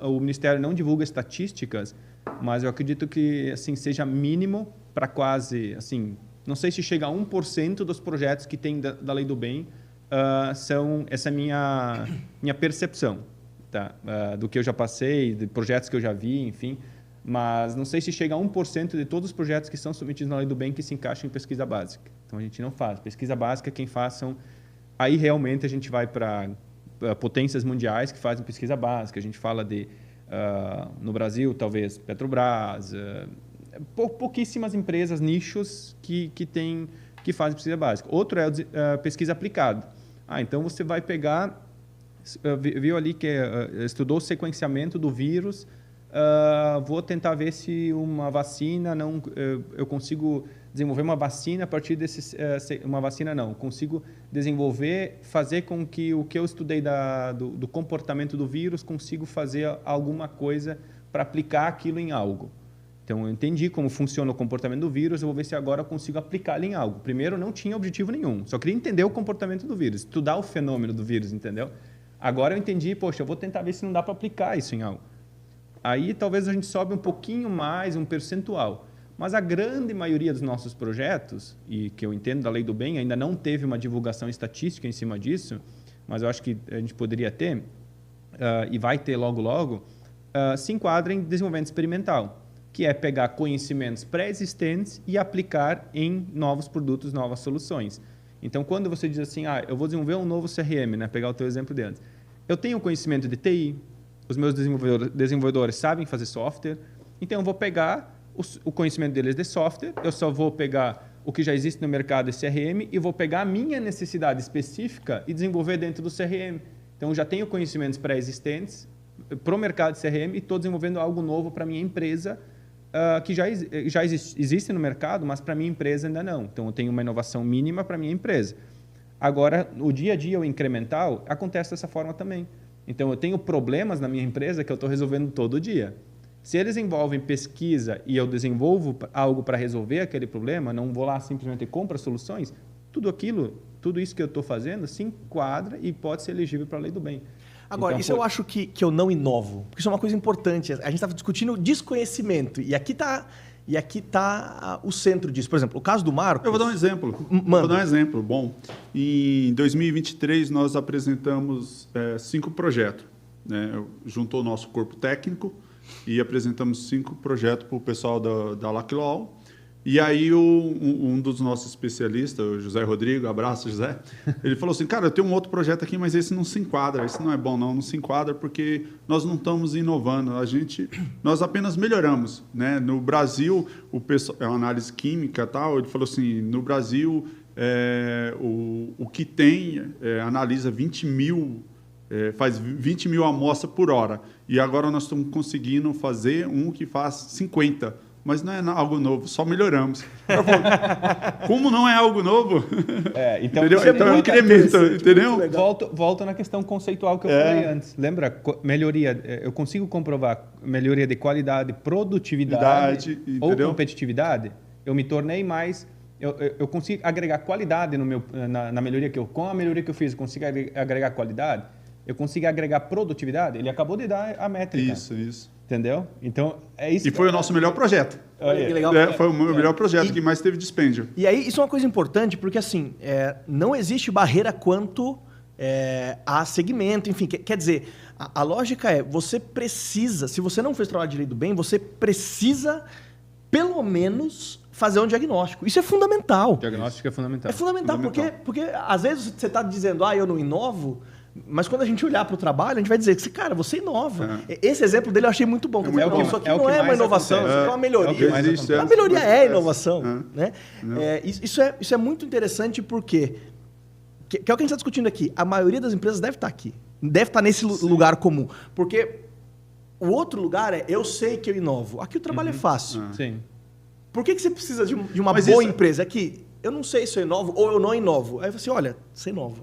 O Ministério não divulga estatísticas, mas eu acredito que assim, seja mínimo para quase... Assim, não sei se chega a 1% dos projetos que tem da Lei do Bem, essa é a minha percepção, tá? Do que eu já passei, de projetos que eu já vi, enfim. Mas não sei se chega a 1% de todos os projetos que são submetidos na Lei do Bem que se encaixam em pesquisa básica. Então, a gente não faz. Pesquisa básica, quem faz são... Aí, realmente, a gente vai para potências mundiais que fazem pesquisa básica. A gente fala de, no Brasil, talvez, Petrobras, pouquíssimas empresas, nichos que fazem pesquisa básica. Outro é pesquisa aplicada. Então, você vai pegar... Viu ali que estudou o sequenciamento do vírus... vou tentar ver se uma vacina eu consigo desenvolver uma vacina a partir uma vacina consigo desenvolver, fazer com que o que eu estudei do comportamento do vírus consigo fazer alguma coisa para aplicar aquilo em algo. Então eu entendi como funciona o comportamento do vírus, eu vou ver se agora eu consigo aplicá-lo em algo. Primeiro não tinha objetivo nenhum, só queria entender o comportamento do vírus, estudar o fenômeno do vírus, entendeu? Agora eu entendi, poxa, eu vou tentar ver se não dá para aplicar isso em algo. Aí talvez a gente sobe um pouquinho mais, um percentual. Mas a grande maioria dos nossos projetos, e que eu entendo da Lei do Bem, ainda não teve uma divulgação estatística em cima disso, mas eu acho que a gente poderia ter, e vai ter logo, se enquadra em desenvolvimento experimental. que é pegar conhecimentos pré-existentes e aplicar em novos produtos, novas soluções. Então, quando você diz assim, eu vou desenvolver um novo CRM, né? Pegar o teu exemplo de antes. Eu tenho conhecimento de TI, os meus desenvolvedores sabem fazer software, então eu vou pegar o conhecimento deles de software, eu só vou pegar o que já existe no mercado de CRM e vou pegar a minha necessidade específica e desenvolver dentro do CRM. Então, eu já tenho conhecimentos pré-existentes para o mercado de CRM e estou desenvolvendo algo novo para a minha empresa que já existe no mercado, mas para a minha empresa ainda não. Então, eu tenho uma inovação mínima para a minha empresa. Agora, o dia a dia, o incremental, acontece dessa forma também. Então, eu tenho problemas na minha empresa que eu estou resolvendo todo dia. Se eles envolvem pesquisa e eu desenvolvo algo para resolver aquele problema, não vou lá simplesmente comprar soluções, tudo isso que eu estou fazendo se enquadra e pode ser elegível para a lei do bem. Agora, então, isso eu acho que eu não inovo, porque isso é uma coisa importante. A gente estava discutindo desconhecimento, e aqui está o centro disso. Por exemplo, o caso do Marcos... Eu vou dar um exemplo. Manda. Vou dar um exemplo. Bom, em 2023, nós apresentamos 5 projetos. Né? Juntou o nosso corpo técnico e apresentamos 5 projetos para o pessoal da Laclaw. E aí um dos nossos especialistas, o José Rodrigo, abraço José, ele falou assim, cara, eu tenho um outro projeto aqui, mas esse não se enquadra, esse não é bom não se enquadra porque nós não estamos inovando, nós apenas melhoramos. Né? No Brasil, o pessoal, é uma análise química, tal, ele falou assim, no Brasil, o que tem, analisa 20 mil, faz 20 mil amostras por hora, e agora nós estamos conseguindo fazer um que faz 50. Mas não é algo novo, só melhoramos. Como não é algo novo? Então, entendeu? Então é um incremento, entendeu? Volto na questão conceitual que eu falei antes. Lembra? Melhoria, eu consigo comprovar melhoria de qualidade, produtividade ou competitividade? Eu me tornei mais... Eu consigo agregar qualidade na melhoria que com a melhoria que eu fiz, eu consigo agregar qualidade? Eu consigo agregar produtividade? Ele acabou de dar a métrica. Isso. Entendeu? Então, é isso. E foi o nosso melhor projeto. Olha que legal. Foi o melhor projeto que mais teve dispêndio. E aí, isso é uma coisa importante, porque assim, não existe barreira quanto a segmento, enfim. Quer dizer, a lógica é, você precisa, se você não fez trabalho de lei do bem, você precisa, pelo menos, fazer um diagnóstico. Isso é fundamental. O diagnóstico é fundamental. É fundamental. Porque às vezes você está dizendo, eu não inovo, mas quando a gente olhar para o trabalho, a gente vai dizer que, cara, você inova. Esse exemplo dele eu achei muito bom. Isso aqui não é uma inovação, isso aqui é uma melhoria. A melhoria é inovação. Né? Isso é muito interessante porque, que é o que a gente está discutindo aqui, a maioria das empresas deve estar aqui. Deve estar nesse lugar comum. Porque o outro lugar eu sei que eu inovo. Aqui o trabalho é fácil. Sim. Por que você precisa de uma boa empresa? É que eu não sei se eu inovo ou eu não inovo. Aí você, olha, você inova.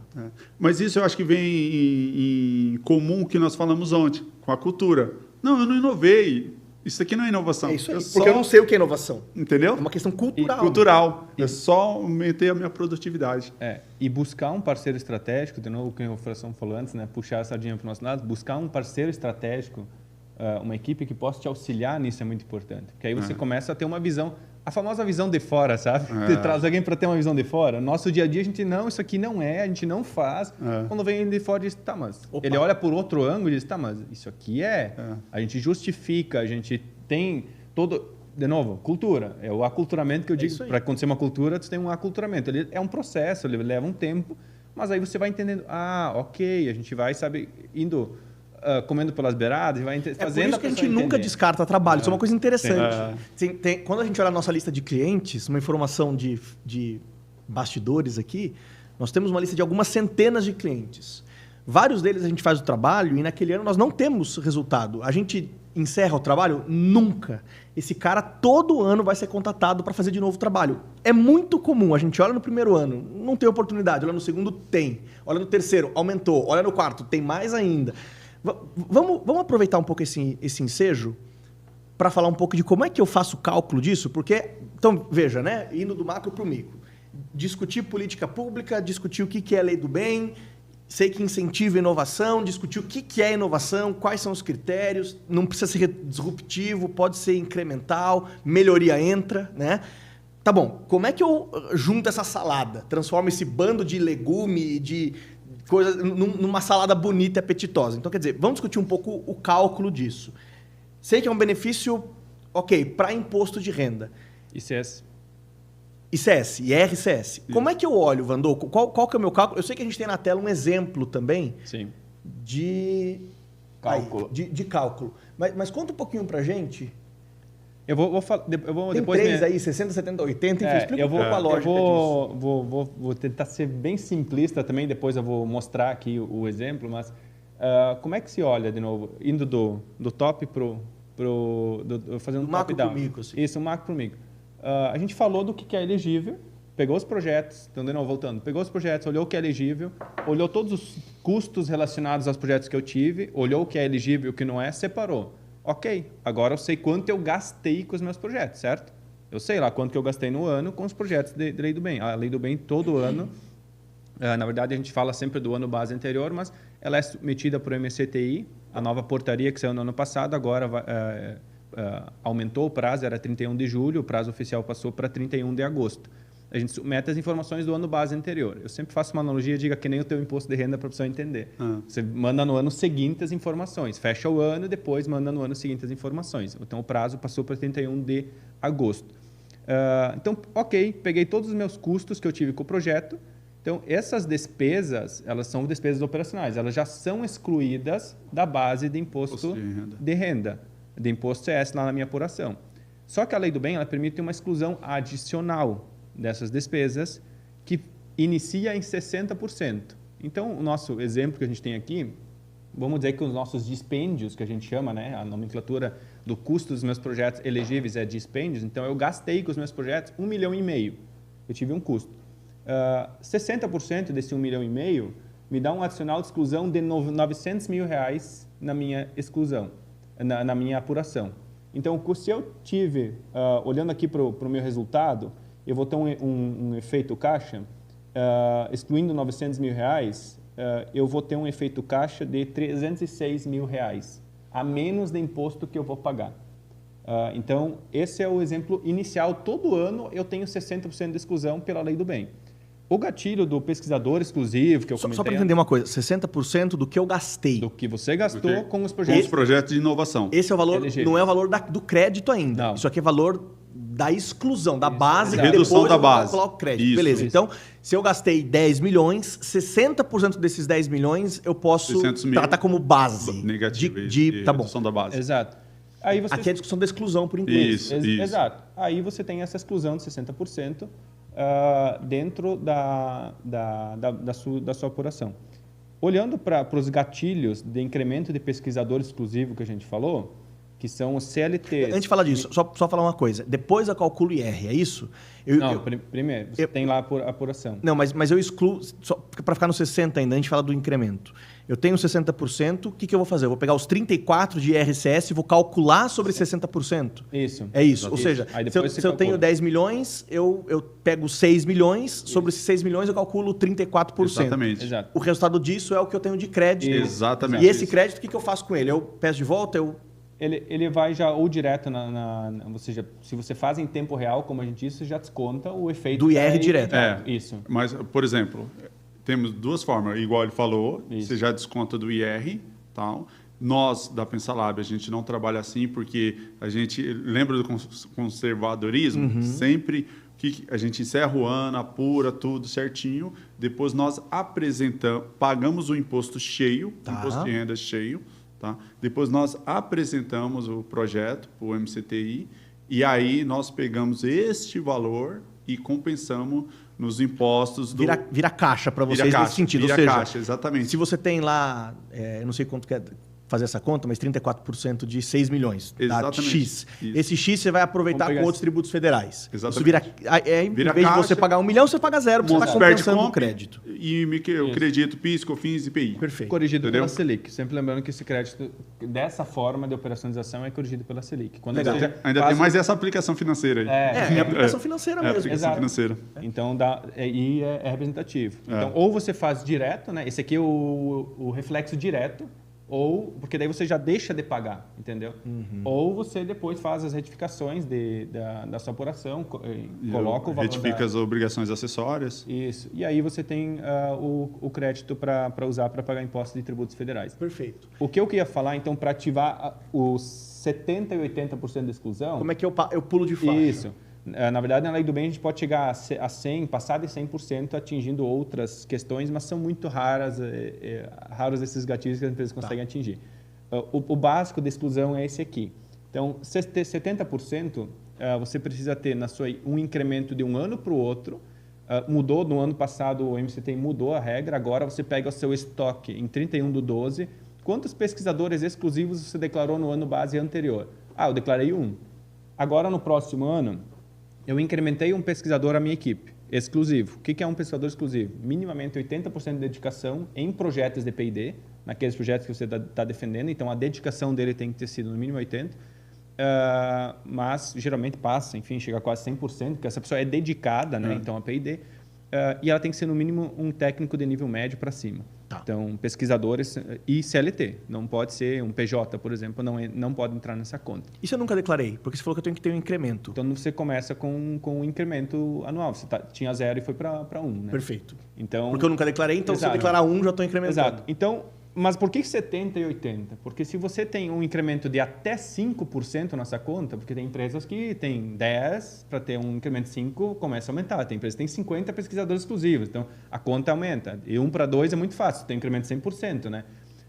Mas isso eu acho que vem em comum que nós falamos ontem, com a cultura. Não, eu não inovei. Isso aqui não é inovação. É isso aí, porque eu não sei o que é inovação. Entendeu? É uma questão cultural. Cultural. É só aumentar a minha produtividade. E buscar um parceiro estratégico, de novo, o que o Fração falou antes, né? Puxar a sardinha para o nosso lado, buscar um parceiro estratégico, uma equipe que possa te auxiliar nisso é muito importante. Porque aí você começa a ter uma visão, a famosa visão de fora, sabe? Você traz alguém para ter uma visão de fora. Nosso dia a dia, a gente não, isso aqui não a gente não faz. Quando vem de fora, diz, tá, mas... Opa. Ele olha por outro ângulo e diz, tá, mas isso aqui A gente justifica, a gente tem todo... De novo, cultura. É o aculturamento que eu digo. Para acontecer uma cultura, você tem um aculturamento. Ele é um processo, ele leva um tempo, mas aí você vai entendendo, ok, a gente vai, sabe, indo... comendo pelas beiradas, vai fazendo. Por isso que a gente nunca descarta trabalho. Isso é uma coisa interessante. Quando a gente olha a nossa lista de clientes, uma informação de bastidores aqui, nós temos uma lista de algumas centenas de clientes. Vários deles a gente faz o trabalho e naquele ano nós não temos resultado. A gente encerra o trabalho? Nunca. Esse cara todo ano vai ser contatado para fazer de novo o trabalho. É muito comum. A gente olha no primeiro ano, não tem oportunidade. Olha no segundo, tem. Olha no terceiro, aumentou. Olha no quarto, tem mais ainda. Vamos aproveitar um pouco esse ensejo para falar um pouco de como é que eu faço o cálculo disso, porque, então, veja, né? Indo do macro para o micro. Discutir política pública, discutir o que é lei do bem, sei que incentiva a inovação, discutir o que é inovação, quais são os critérios, não precisa ser disruptivo, pode ser incremental, melhoria entra, né? Tá bom, como é que eu junto essa salada, transformo esse bando de legume, de coisa numa salada bonita e apetitosa? Então, quer dizer, vamos discutir um pouco o cálculo disso. Sei que é um benefício Ok, para imposto de renda. ICS. ICS, IRCS. Como é que eu olho, Vandoco? Qual que é o meu cálculo? Eu sei que a gente tem na tela um exemplo também Sim. de Cálculo. de cálculo. Mas conta um pouquinho pra gente. Eu vou Tem depois... três aí, 60, 70, 80, enfim, explica um pouco a lógica disso. Vou tentar ser bem simplista também, depois eu vou mostrar aqui o exemplo, mas como é que se olha, de novo, indo do top fazendo um macro top-down. pro micro, assim. Isso, um macro para o micro. A gente falou do que é elegível, pegou os projetos, então de novo voltando, pegou os projetos, olhou o que é elegível, olhou todos os custos relacionados aos projetos que eu tive, olhou o que é elegível e o que não é, separou. Ok, agora eu sei quanto eu gastei com os meus projetos, certo? Eu sei lá quanto que eu gastei no ano com os projetos de Lei do Bem. A Lei do Bem, todo ano, na verdade a gente fala sempre do ano base anterior, mas ela é submetida por MCTI, a nova portaria que saiu no ano passado, agora aumentou o prazo, era 31 de julho, o prazo oficial passou para 31 de agosto. A gente submete as informações do ano base anterior. Eu sempre faço uma analogia, diga que nem o teu imposto de renda para a pessoa entender. Você manda no ano seguinte as informações, fecha o ano e depois manda no ano seguinte as informações. Então, o prazo passou para 31 de agosto. Então, ok, peguei todos os meus custos que eu tive com o projeto. Então, essas despesas, elas são despesas operacionais. Elas já são excluídas da base de imposto de renda, de imposto CS lá na minha apuração. Só que a Lei do Bem, ela permite uma exclusão adicional dessas despesas que inicia em 60%. Então, o nosso exemplo que a gente tem aqui, vamos dizer que os nossos dispêndios, que a gente chama, né, a nomenclatura do custo dos meus projetos elegíveis é dispêndios, então eu gastei com os meus projetos R$1,5 milhão. Eu tive um custo. 60% desse R$1,5 milhão me dá um adicional de exclusão de R$900 mil na minha exclusão, na minha apuração. Então, se eu tive, olhando aqui para o meu resultado, eu vou ter um efeito caixa, excluindo R$900 mil, eu vou ter um efeito caixa de R$306 mil, a menos de imposto que eu vou pagar. Então, esse é o exemplo inicial. Todo ano eu tenho 60% de exclusão pela Lei do Bem. O gatilho do pesquisador exclusivo, que eu comentei... Só para entender uma coisa, 60% do que eu gastei. Do que você gastou com os Com projetos. os projetos de inovação. Esse é o valor, não é o valor do crédito ainda. Não. Isso aqui é valor da exclusão, da base. Exato. Redução da base. Calcular o crédito. Isso. Beleza. Isso. Então, se eu gastei 10 milhões, 60% desses 10 milhões eu posso 600 mil tratar como base. Negativo. Tá bom. Redução da base. Exato. Aí você... Aqui é a discussão da exclusão, por enquanto. Isso. Exato. Aí você tem essa exclusão de 60% dentro da sua apuração. Olhando para os gatilhos de incremento de pesquisador exclusivo que a gente falou, que são os CLTs... Antes de falar disso, só falar uma coisa. Depois eu calculo IR, é isso? Primeiro, você tem lá a apuração. Não, mas eu excluo... Para ficar no 60% ainda, a gente fala do incremento. Eu tenho 60%, o que eu vou fazer? Eu vou pegar os 34% de IRCS e vou calcular sobre 60%? Isso. É isso. Ou seja, Aí se eu tenho 10 milhões, eu pego 6 milhões, sobre esses 6 milhões eu calculo 34%. Exatamente. Exato. O resultado disso é o que eu tenho de crédito. Exatamente. E esse crédito, o que eu faço com ele? Eu peço de volta, Ele vai já ou direto ou seja, se você faz em tempo real, como a gente disse, você já desconta o efeito do IR direto. Isso. Mas, por exemplo, temos duas formas. Igual ele falou, Isso. você já desconta do IR, tal. Nós, da Pensalab, a gente não trabalha assim porque a gente lembra do conservadorismo? Sempre que a gente encerra o ano, apura tudo certinho, depois nós pagamos o imposto cheio, Tá. imposto de renda cheio, tá? Depois nós apresentamos o projeto para o MCTI e aí nós pegamos este valor e compensamos nos impostos do... Vira caixa para vocês Vira caixa, nesse sentido. vira Ou seja, caixa, exatamente. se você tem lá, eu não sei quanto quer fazer essa conta, mas 34% de 6 milhões. Dá Exatamente. X. Isso. Esse X você vai aproveitar Vamos com pegar outros tributos federais. Exatamente. Em Vira vez de você caixa, pagar 1 milhão, você paga zero, porque você está compensando o Comp crédito. E o crédito PIS, COFINS e IPI. Perfeito. Corrigido Entendeu? pela Selic. Sempre lembrando que esse crédito, dessa forma de operacionalização, é corrigido pela Selic. Quando Legal. você Ainda faz- tem mais essa aplicação financeira aí. É aplicação financeira É mesmo. aplicação Exato. financeira. Então, é representativo. Então, ou você faz direto, né? Esse aqui é o reflexo direto, ou porque daí você já deixa de pagar, entendeu? Ou você depois faz as retificações da sua apuração, coloca o valor retifica as obrigações acessórias. Isso. E aí você tem o crédito para usar para pagar impostos de tributos federais. Perfeito. O que eu queria falar, então, para ativar os 70% e 80% de exclusão... Como é que eu pulo de faixa? Isso. Na verdade, na Lei do Bem, a gente pode chegar a 100%, passar de 100%, atingindo outras questões, mas são muito raros esses gatilhos que as empresas conseguem atingir. O básico de exclusão é esse aqui. Então, 70%, você precisa ter um incremento de um ano para o outro. Mudou, no ano passado o MCT mudou a regra, agora você pega o seu estoque em 31/12. Quantos pesquisadores exclusivos você declarou no ano base anterior? Eu declarei 1. Agora, no próximo ano, eu incrementei um pesquisador à minha equipe, exclusivo. O que é um pesquisador exclusivo? Minimamente 80% de dedicação em projetos de P&D, naqueles projetos que você está defendendo, então a dedicação dele tem que ter sido no mínimo 80%, mas geralmente passa, enfim, chega a quase 100%, porque essa pessoa é dedicada, né? Então a P&D, e ela tem que ser no mínimo um técnico de nível médio para cima. Então, pesquisadores e CLT. Não pode ser um PJ, por exemplo, não pode entrar nessa conta. Isso eu nunca declarei, porque você falou que eu tenho que ter um incremento. Então, você começa com um incremento anual. Você tinha 0 e foi para 1. Né? Perfeito. Então, porque eu nunca declarei, então se eu declarar 1, já estou incrementando. Exato. Então, mas por que 70 e 80? Porque se você tem um incremento de até 5% nessa conta, porque tem empresas que têm 10, para ter um incremento de 5, começa a aumentar. Tem empresas que têm 50 pesquisadores exclusivos, então a conta aumenta. E 1 para 2 é muito fácil, tem um incremento de 100%, né?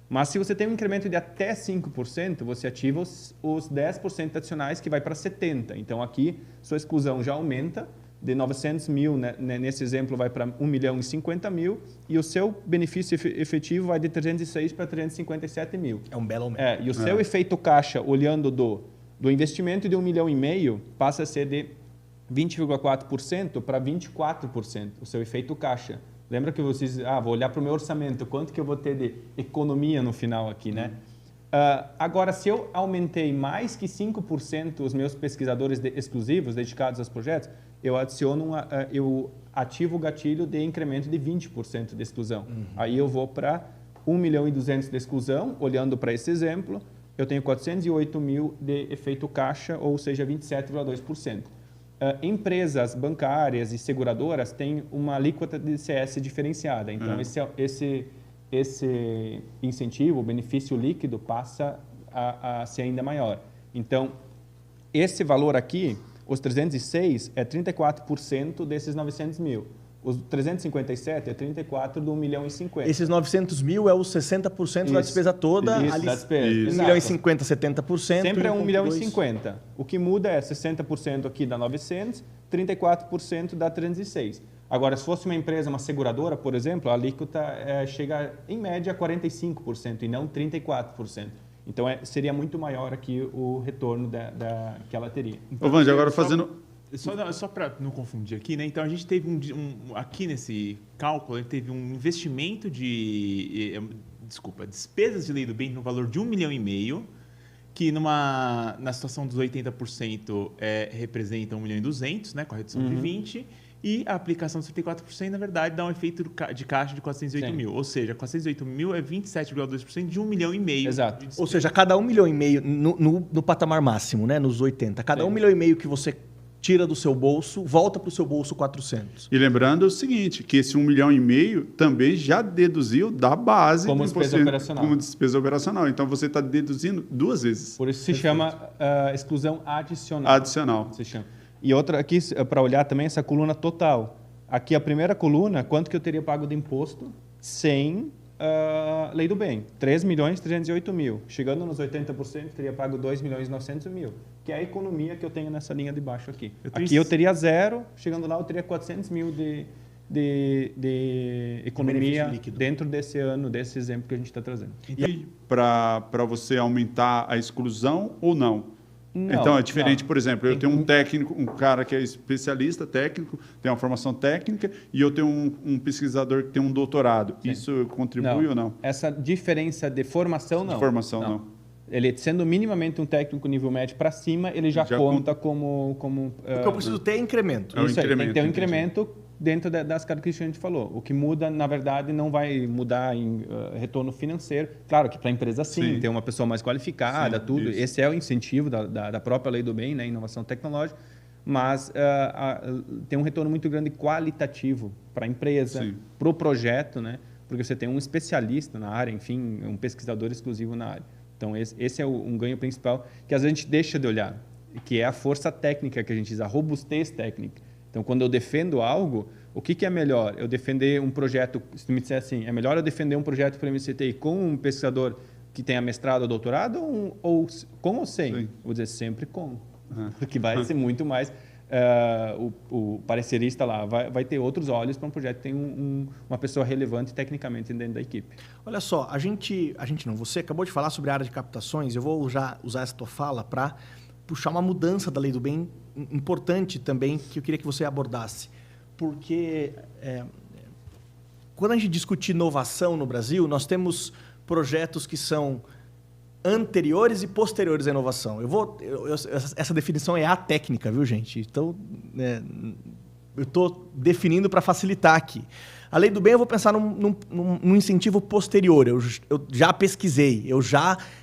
Mas se você tem um incremento de até 5%, você ativa os 10% adicionais que vai para 70%. Então aqui sua exclusão já aumenta, de 900 mil, né, nesse exemplo, vai para 1.050.000 e o seu benefício efetivo vai de 306 para 357 mil. É um belo aumento. E o seu efeito caixa, olhando do investimento de 1,5 milhão, passa a ser de 20,4% para 24%, o seu efeito caixa. Lembra que vocês, vou olhar para o meu orçamento, quanto que eu vou ter de economia no final aqui, né? Agora, se eu aumentei mais que 5% os meus pesquisadores exclusivos dedicados aos projetos, eu ativo o gatilho de incremento de 20% de exclusão. Aí eu vou para 1,2 milhão de exclusão, olhando para esse exemplo, eu tenho 408 mil de efeito caixa, ou seja, 27,2%. Empresas bancárias e seguradoras têm uma alíquota de ICS diferenciada, então esse incentivo, o benefício líquido, passa a ser ainda maior. Então, esse valor aqui, os 306, é 34% desses 900 mil. Os 357 é 34% do 1,5 milhão. Esses 900 mil é os 60% da despesa toda. Isso, da despesa. 1,5 milhão, 70%. Sempre é 1,5 milhão. O que muda é 60% aqui dá 900, 34% dá 306. Agora, se fosse uma empresa, uma seguradora, por exemplo, a alíquota chega, em média, a 45% e não 34%. Então, seria muito maior aqui o retorno que ela teria. Ô, Vandy, agora fazendo... Só para não confundir aqui, né? Então, a gente teve aqui nesse cálculo, a gente teve um investimento despesas de lei do bem no valor de 1,5 milhão, que na situação dos 80% representa 1,2 milhão, né? Com a redução de 20%. E a aplicação de 74%, na verdade, dá um efeito de caixa de 408 mil. Ou seja, 408 mil é 27,2% de 1,5 milhão. Exato. Ou seja, cada 1,5 milhão no patamar máximo, né? Nos 80. Cada 1,5 milhão que você tira do seu bolso, volta para o seu bolso 400. E lembrando o seguinte, que esse 1,5 milhão também já deduziu da base como despesa operacional. Como despesa operacional. Então, você está deduzindo 2 vezes. Por isso se chama exclusão adicional. Adicional. Se chama. E outra aqui, para olhar também, essa coluna total. Aqui a primeira coluna, quanto que eu teria pago de imposto sem lei do bem? 3.308.000. Chegando nos 80%, teria pago 2.900.000, que é a economia que eu tenho nessa linha de baixo aqui. Aqui eu teria 0, chegando lá eu teria 400.000 de economia dentro desse ano, desse exemplo que a gente está trazendo. E para você aumentar a exclusão ou não? Então, é diferente, por exemplo, eu tenho um técnico, um cara que é especialista técnico, tem uma formação técnica, e eu tenho um pesquisador que tem um doutorado. Sim. Isso contribui ou não? Essa diferença de formação, não. De formação, não. Ele, sendo minimamente um técnico nível médio para cima, ele já conta como... O que eu preciso ter é incremento. Isso aí, tem que ter um incremento dentro das características que a gente falou. O que muda, na verdade, não vai mudar em retorno financeiro. Claro que para a empresa, sim, ter uma pessoa mais qualificada, Sim, tudo. isso. Esse é o incentivo da própria Lei do Bem, né? Inovação tecnológica. Mas tem um retorno muito grande qualitativo para a empresa, para o projeto, né? Porque você tem um especialista na área, enfim, um pesquisador exclusivo na área. Então, esse é um ganho principal que às vezes a gente deixa de olhar, que é a força técnica que a gente diz, a robustez técnica. Então, quando eu defendo algo, o que é melhor? Eu defender um projeto, se tu me disser assim, é melhor eu defender um projeto para o MCTI com um pesquisador que tenha mestrado ou doutorado, ou com ou sem? Sim. Vou dizer sempre com, porque vai ser muito mais... o parecerista lá vai ter outros olhos para um projeto que tem uma pessoa relevante tecnicamente dentro da equipe. Olha só, a gente não, você acabou de falar sobre a área de captações, eu vou já usar essa tua fala para puxar uma mudança da Lei do Bem importante também, que eu queria que você abordasse. Porque quando a gente discute inovação no Brasil, nós temos projetos que são anteriores e posteriores à inovação. Essa definição é técnica, viu, gente? Então, eu estou definindo para facilitar aqui. A Lei do Bem, eu vou pensar num incentivo posterior. Eu já pesquisei, eu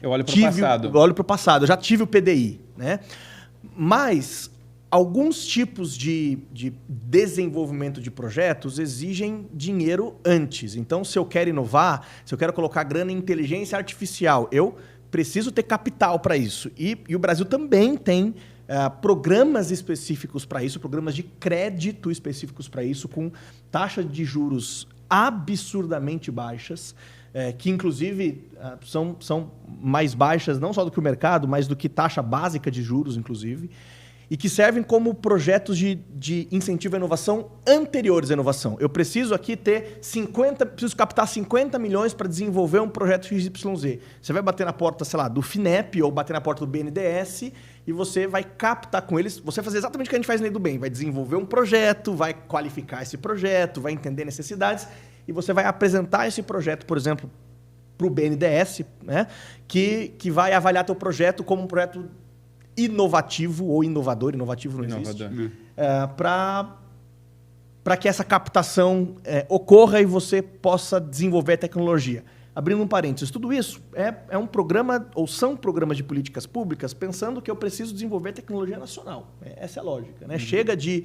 olho para o passado, eu já tive o PDI, né? Mas alguns tipos de desenvolvimento de projetos exigem dinheiro antes. Então, se eu quero inovar, se eu quero colocar grana em inteligência artificial, eu preciso ter capital para isso. E o Brasil também tem programas específicos para isso, programas de crédito específicos para isso, com taxas de juros absurdamente baixas, que inclusive são mais baixas não só do que o mercado, mas do que taxa básica de juros, inclusive, e que servem como projetos de incentivo à inovação anteriores à inovação. Eu preciso aqui preciso captar 50 milhões para desenvolver um projeto XYZ. Você vai bater na porta, sei lá, do FINEP ou bater na porta do BNDES e você vai captar com eles, você vai fazer exatamente o que a gente faz na Lei do Bem, vai desenvolver um projeto, vai qualificar esse projeto, vai entender necessidades e você vai apresentar esse projeto, por exemplo, para o BNDES, né, que vai avaliar teu projeto como um projeto inovativo ou inovador, inovativo não existe, para que essa captação ocorra e você possa desenvolver a tecnologia. Abrindo um parênteses, tudo isso é um programa, ou são programas de políticas públicas, pensando que eu preciso desenvolver tecnologia nacional. Essa é a lógica, né? Chega de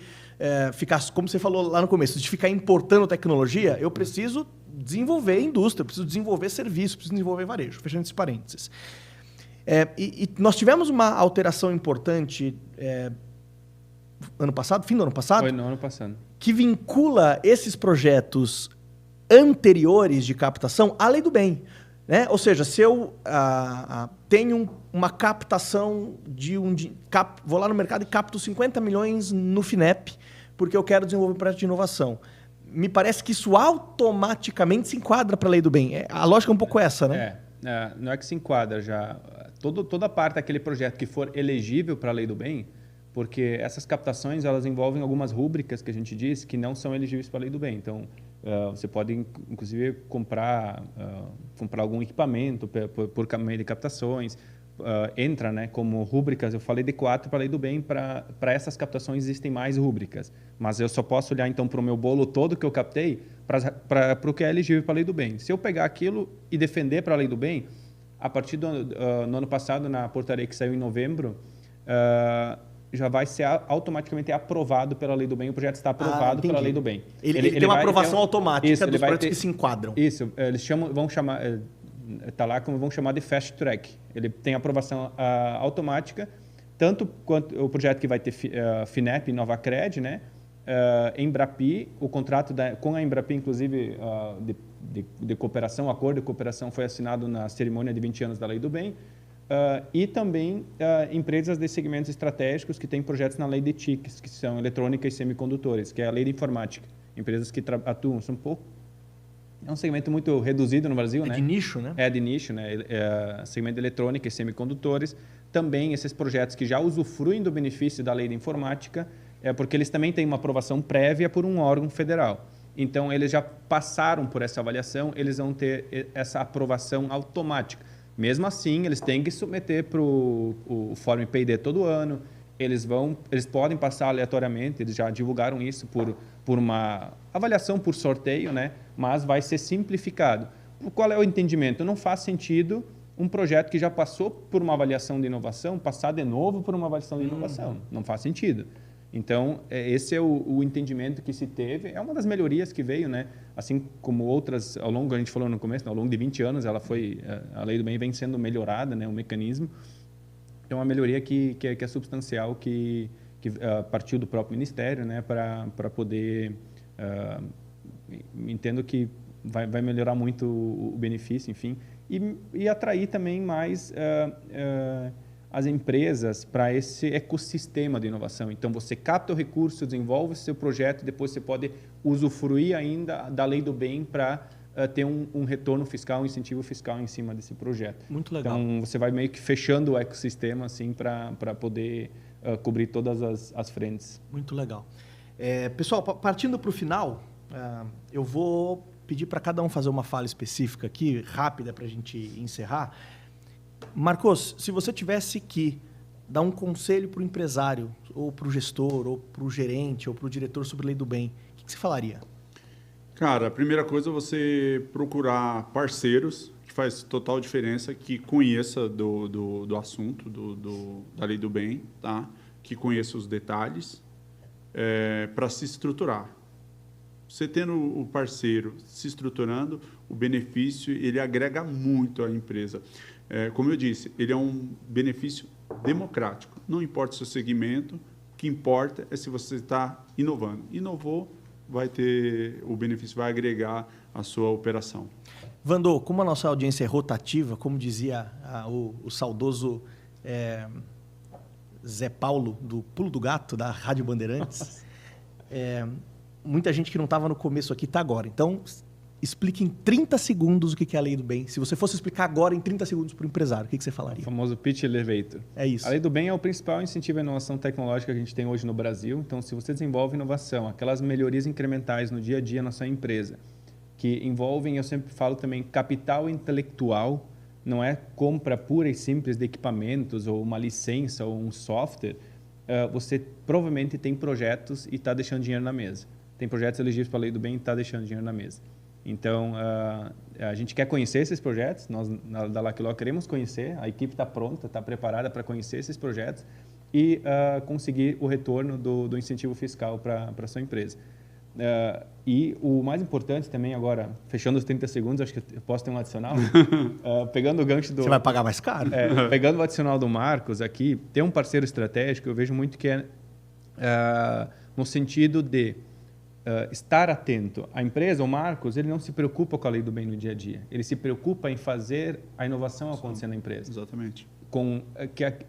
ficar, como você falou lá no começo, de ficar importando tecnologia, eu preciso desenvolver indústria, preciso desenvolver serviço, preciso desenvolver varejo. Fechando esses parênteses. E nós tivemos uma alteração importante fim do ano passado? Foi no ano passado. Que vincula esses projetos anteriores de captação à Lei do Bem. Né? Ou seja, se eu tenho uma captação vou lá no mercado e capto 50 milhões no FINEP, porque eu quero desenvolver um projeto de inovação. Me parece que isso automaticamente se enquadra para a Lei do Bem. A lógica é um pouco essa, né? Não é que se enquadra já. Toda parte daquele projeto que for elegível para a Lei do Bem, porque essas captações elas envolvem algumas rúbricas que a gente diz que não são elegíveis para a Lei do Bem. Então, você pode, inclusive, comprar algum equipamento por meio de captações. Entra, né, como rúbricas, eu falei de 4 para a Lei do Bem, para essas captações existem mais rúbricas. Mas eu só posso olhar, então, para o meu bolo todo que eu captei, para o que é elegível para a Lei do Bem. Se eu pegar aquilo e defender para a Lei do Bem, a partir do ano passado, na portaria que saiu em novembro, já vai ser automaticamente aprovado pela Lei do Bem, o projeto está aprovado pela Lei do Bem. Ele tem uma aprovação automática dos projetos que se enquadram. Isso, eles vão chamar... Está lá como vão chamar de fast track. Ele tem aprovação automática, tanto quanto o projeto que vai ter FINEP e Novacred, né? Embrapi, o contrato com a Embrapi, inclusive, de cooperação, o acordo de cooperação foi assinado na cerimônia de 20 anos da Lei do Bem, e também empresas de segmentos estratégicos que têm projetos na lei de TICs, que são eletrônica e semicondutores, que é a lei de informática. Empresas que atuam, são é um segmento muito reduzido no Brasil, né? De nicho, né? É de nicho, né? Segmento de eletrônica e semicondutores. Também esses projetos que já usufruem do benefício da lei de informática, porque eles também têm uma aprovação prévia por um órgão federal. Então, eles já passaram por essa avaliação, eles vão ter essa aprovação automática. Mesmo assim, eles têm que submeter para o Fórum IPD todo ano, eles podem passar aleatoriamente, eles já divulgaram isso por uma avaliação por sorteio, né? Mas vai ser simplificado. Qual é o entendimento? Não faz sentido um projeto que já passou por uma avaliação de inovação passar de novo por uma avaliação de inovação. Não faz sentido. Então, esse é o entendimento que se teve. É uma das melhorias que veio, né? Assim como outras, ao longo, a gente falou no começo, ao longo de 20 anos, a Lei do Bem vem sendo melhorada, né? O mecanismo. É uma melhoria que é substancial, que partiu do próprio Ministério, né? Para poder... entendo que vai melhorar muito o benefício, enfim, e atrair também mais as empresas para esse ecossistema de inovação. Então, você capta o recurso, desenvolve o seu projeto e depois você pode usufruir ainda da Lei do Bem para ter um retorno fiscal, um incentivo fiscal em cima desse projeto. Muito legal. Então, você vai meio que fechando o ecossistema assim, para poder cobrir todas as frentes. Muito legal. Pessoal, partindo para o final, eu vou pedir para cada um fazer uma fala específica aqui, rápida, para a gente encerrar. Marcos, se você tivesse que dar um conselho para o empresário, ou para o gestor, ou para o gerente, ou para o diretor sobre Lei do Bem, o que você falaria? Cara, a primeira coisa é você procurar parceiros, que faz total diferença, que conheça do assunto, da Lei do Bem, tá? Que conheça os detalhes, para se estruturar. Você tendo o parceiro se estruturando, o benefício ele agrega muito à empresa. Como eu disse, ele é um benefício democrático. Não importa o seu segmento, o que importa é se você está inovando. Inovou, o benefício vai agregar à sua operação. Vandô, como a nossa audiência é rotativa, como dizia o saudoso Zé Paulo, do Pulo do Gato, da Rádio Bandeirantes, muita gente que não estava no começo aqui está agora. Então, explique em 30 segundos o que é a Lei do Bem. Se você fosse explicar agora em 30 segundos para o empresário, o que você falaria? O famoso pitch elevator. É isso. A Lei do Bem é o principal incentivo à inovação tecnológica que a gente tem hoje no Brasil. Então, se você desenvolve inovação, aquelas melhorias incrementais no dia a dia na sua empresa, que envolvem, eu sempre falo também, capital intelectual, não é compra pura e simples de equipamentos ou uma licença ou um software, você provavelmente tem projetos e está deixando dinheiro na mesa. Tem projetos elegíveis para a Lei do Bem e está deixando dinheiro na mesa. Então, a gente quer conhecer esses projetos, nós da Lucky Law queremos conhecer, a equipe está pronta, está preparada para conhecer esses projetos e conseguir o retorno do incentivo fiscal para a sua empresa. E o mais importante também agora, fechando os 30 segundos, acho que eu posso ter um adicional, pegando o gancho do... Você vai pagar mais caro? Pegando o adicional do Marcos aqui, ter um parceiro estratégico, eu vejo muito que no sentido de estar atento. A empresa, o Marcos, ele não se preocupa com a Lei do Bem no dia a dia. Ele se preocupa em fazer a inovação acontecer na empresa. Exatamente.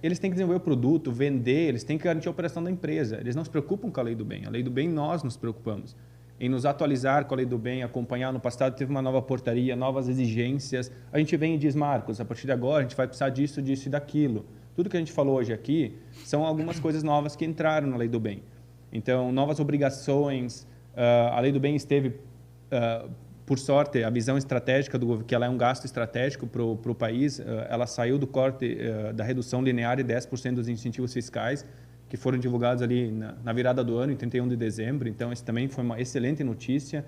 Eles têm que desenvolver o produto, vender, eles têm que garantir a operação da empresa. Eles não se preocupam com a Lei do Bem. A Lei do Bem, nós nos preocupamos em nos atualizar com a Lei do Bem, acompanhar. No passado teve uma nova portaria, novas exigências. A gente vem e diz, Marcos, a partir de agora a gente vai precisar disso, disso e daquilo. Tudo que a gente falou hoje aqui são algumas coisas novas que entraram na Lei do Bem. Então, novas obrigações. A Lei do Bem esteve, por sorte, a visão estratégica do governo, que ela é um gasto estratégico para o país, ela saiu do corte da redução linear de 10% dos incentivos fiscais, que foram divulgados ali na virada do ano, em 31 de dezembro. Então, isso também foi uma excelente notícia.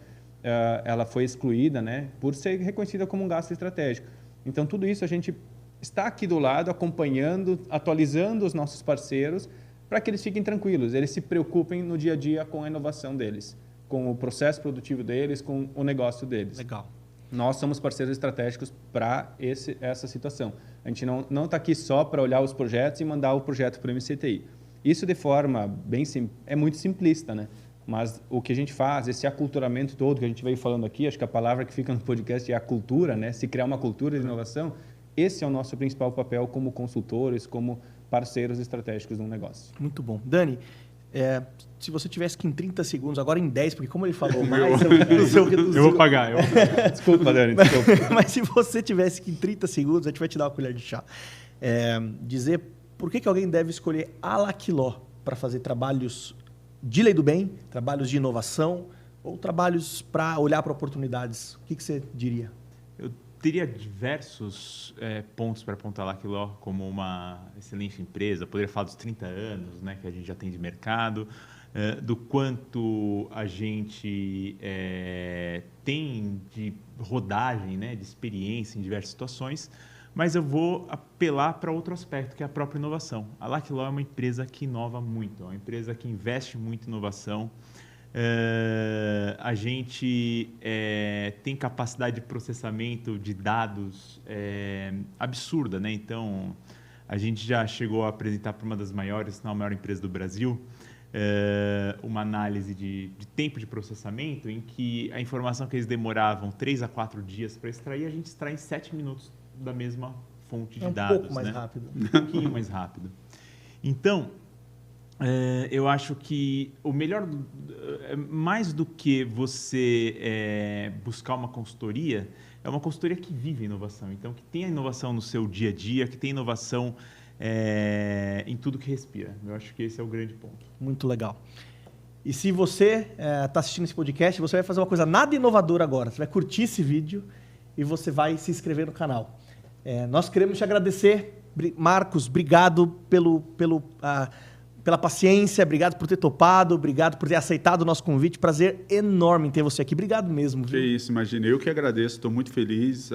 Ela foi excluída, né, por ser reconhecida como um gasto estratégico. Então, tudo isso a gente está aqui do lado, acompanhando, atualizando os nossos parceiros, para que eles fiquem tranquilos, eles se preocupem no dia a dia com a inovação deles, com o processo produtivo deles, com o negócio deles. Legal. Nós somos parceiros estratégicos para essa situação. A gente não está aqui só para olhar os projetos e mandar o projeto para o MCTI. Isso de forma é muito simplista, né? Mas o que a gente faz, esse aculturamento todo que a gente veio falando aqui, acho que a palavra que fica no podcast é a cultura, né? Se criar uma cultura de inovação, esse é o nosso principal papel como consultores, como parceiros estratégicos de um negócio. Muito bom. Dani, se você tivesse que em 30 segundos, agora em 10, porque como ele falou mais, eu reduzi. Eu vou pagar. Desculpa, Dani, desculpa. Mas se você tivesse que em 30 segundos, a gente vai te dar uma colher de chá. Dizer por que alguém deve escolher a Lucky Law para fazer trabalhos de Lei do Bem, trabalhos de inovação ou trabalhos para olhar para oportunidades. O que você diria? Eu teria diversos pontos para apontar a Lucky Law como uma excelente empresa. Poderia falar dos 30 anos, né, que a gente já tem de mercado, do quanto a gente tem de rodagem, né, de experiência em diversas situações, mas eu vou apelar para outro aspecto, que é a própria inovação. A Lucky Law é uma empresa que inova muito, é uma empresa que investe muito em inovação. A gente tem capacidade de processamento de dados absurda, né? Então, a gente já chegou a apresentar para uma das maiores, se não a maior empresa do Brasil, uma análise de tempo de processamento em que a informação que eles demoravam 3 a 4 dias para extrair, a gente extrai em 7 minutos da mesma fonte de dados. Um pouco mais rápido. Um pouquinho mais rápido. Então, eu acho que o melhor, mais do que você buscar uma consultoria, é uma consultoria que vive inovação. Então, que tem a inovação no seu dia a dia, que tem inovação em tudo que respira. Eu acho que esse é o grande ponto. Muito legal. E se você está assistindo esse podcast, você vai fazer uma coisa nada inovadora agora. Você vai curtir esse vídeo e você vai se inscrever no canal. Nós queremos te agradecer. Marcos, obrigado pela paciência, obrigado por ter topado, obrigado por ter aceitado o nosso convite. Prazer enorme em ter você aqui. Obrigado mesmo. Viu? Que isso, imagina. Eu que agradeço, estou muito feliz.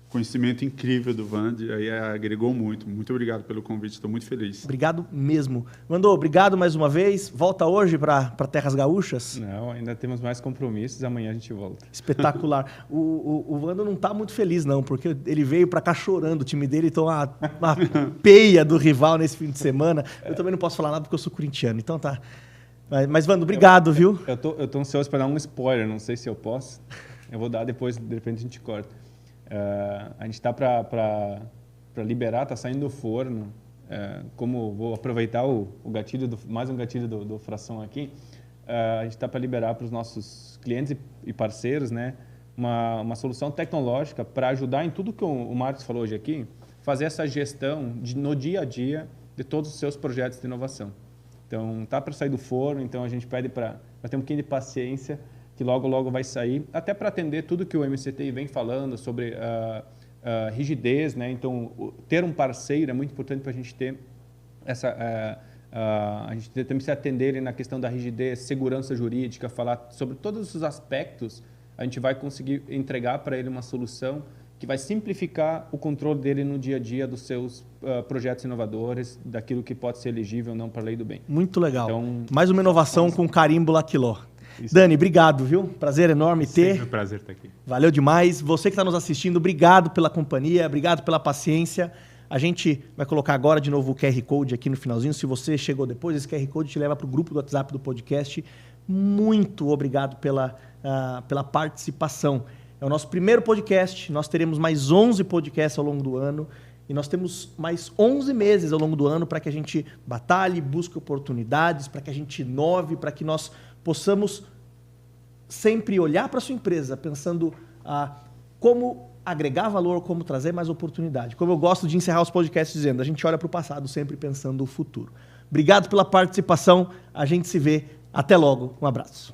Conhecimento incrível do Vand, aí agregou muito. Muito obrigado pelo convite, estou muito feliz. Obrigado mesmo. Vandô, obrigado mais uma vez. Volta hoje para Terras Gaúchas? Não, ainda temos mais compromissos, amanhã a gente volta. Espetacular. O Vandô não está muito feliz, não, porque ele veio para cá chorando. O time dele tomou uma peia do rival nesse fim de semana. Eu também não posso falar nada porque eu sou corintiano, então tá. Mas Vandô, obrigado, viu? Eu tô ansioso para dar um spoiler, não sei se eu posso. Eu vou dar depois, de repente a gente corta. A gente está para liberar, está saindo do forno. Como vou aproveitar o gatilho, mais um gatilho do Fração aqui, a gente está para liberar para os nossos clientes e parceiros, né, uma solução tecnológica para ajudar em tudo que o Marcos falou hoje aqui, fazer essa gestão no dia a dia de todos os seus projetos de inovação. Então, está para sair do forno, então a gente pede para ter um pouquinho de paciência, que logo vai sair, até para atender tudo que o MCTI vem falando sobre rigidez, né? Então, ter um parceiro é muito importante para a gente ter a gente também se atender na questão da rigidez, segurança jurídica, falar sobre todos os aspectos, a gente vai conseguir entregar para ele uma solução que vai simplificar o controle dele no dia a dia dos seus projetos inovadores, daquilo que pode ser elegível ou não para a lei do bem. Muito legal. Então, mais uma inovação com carimbo Lucky Law. Isso. Dani, obrigado, viu? Prazer enorme ter. Sempre um prazer estar aqui. Valeu demais. Você que está nos assistindo, obrigado pela companhia, obrigado pela paciência. A gente vai colocar agora de novo o QR Code aqui no finalzinho. Se você chegou depois, esse QR Code te leva para o grupo do WhatsApp do podcast. Muito obrigado pela participação. É o nosso primeiro podcast. Nós teremos mais 11 podcasts ao longo do ano. E nós temos mais 11 meses ao longo do ano para que a gente batalhe, busque oportunidades, para que a gente inove, para que nós possamos sempre olhar para a sua empresa pensando como agregar valor, como trazer mais oportunidade. Como eu gosto de encerrar os podcasts dizendo, a gente olha para o passado sempre pensando no futuro. Obrigado pela participação, a gente se vê. Até logo, um abraço.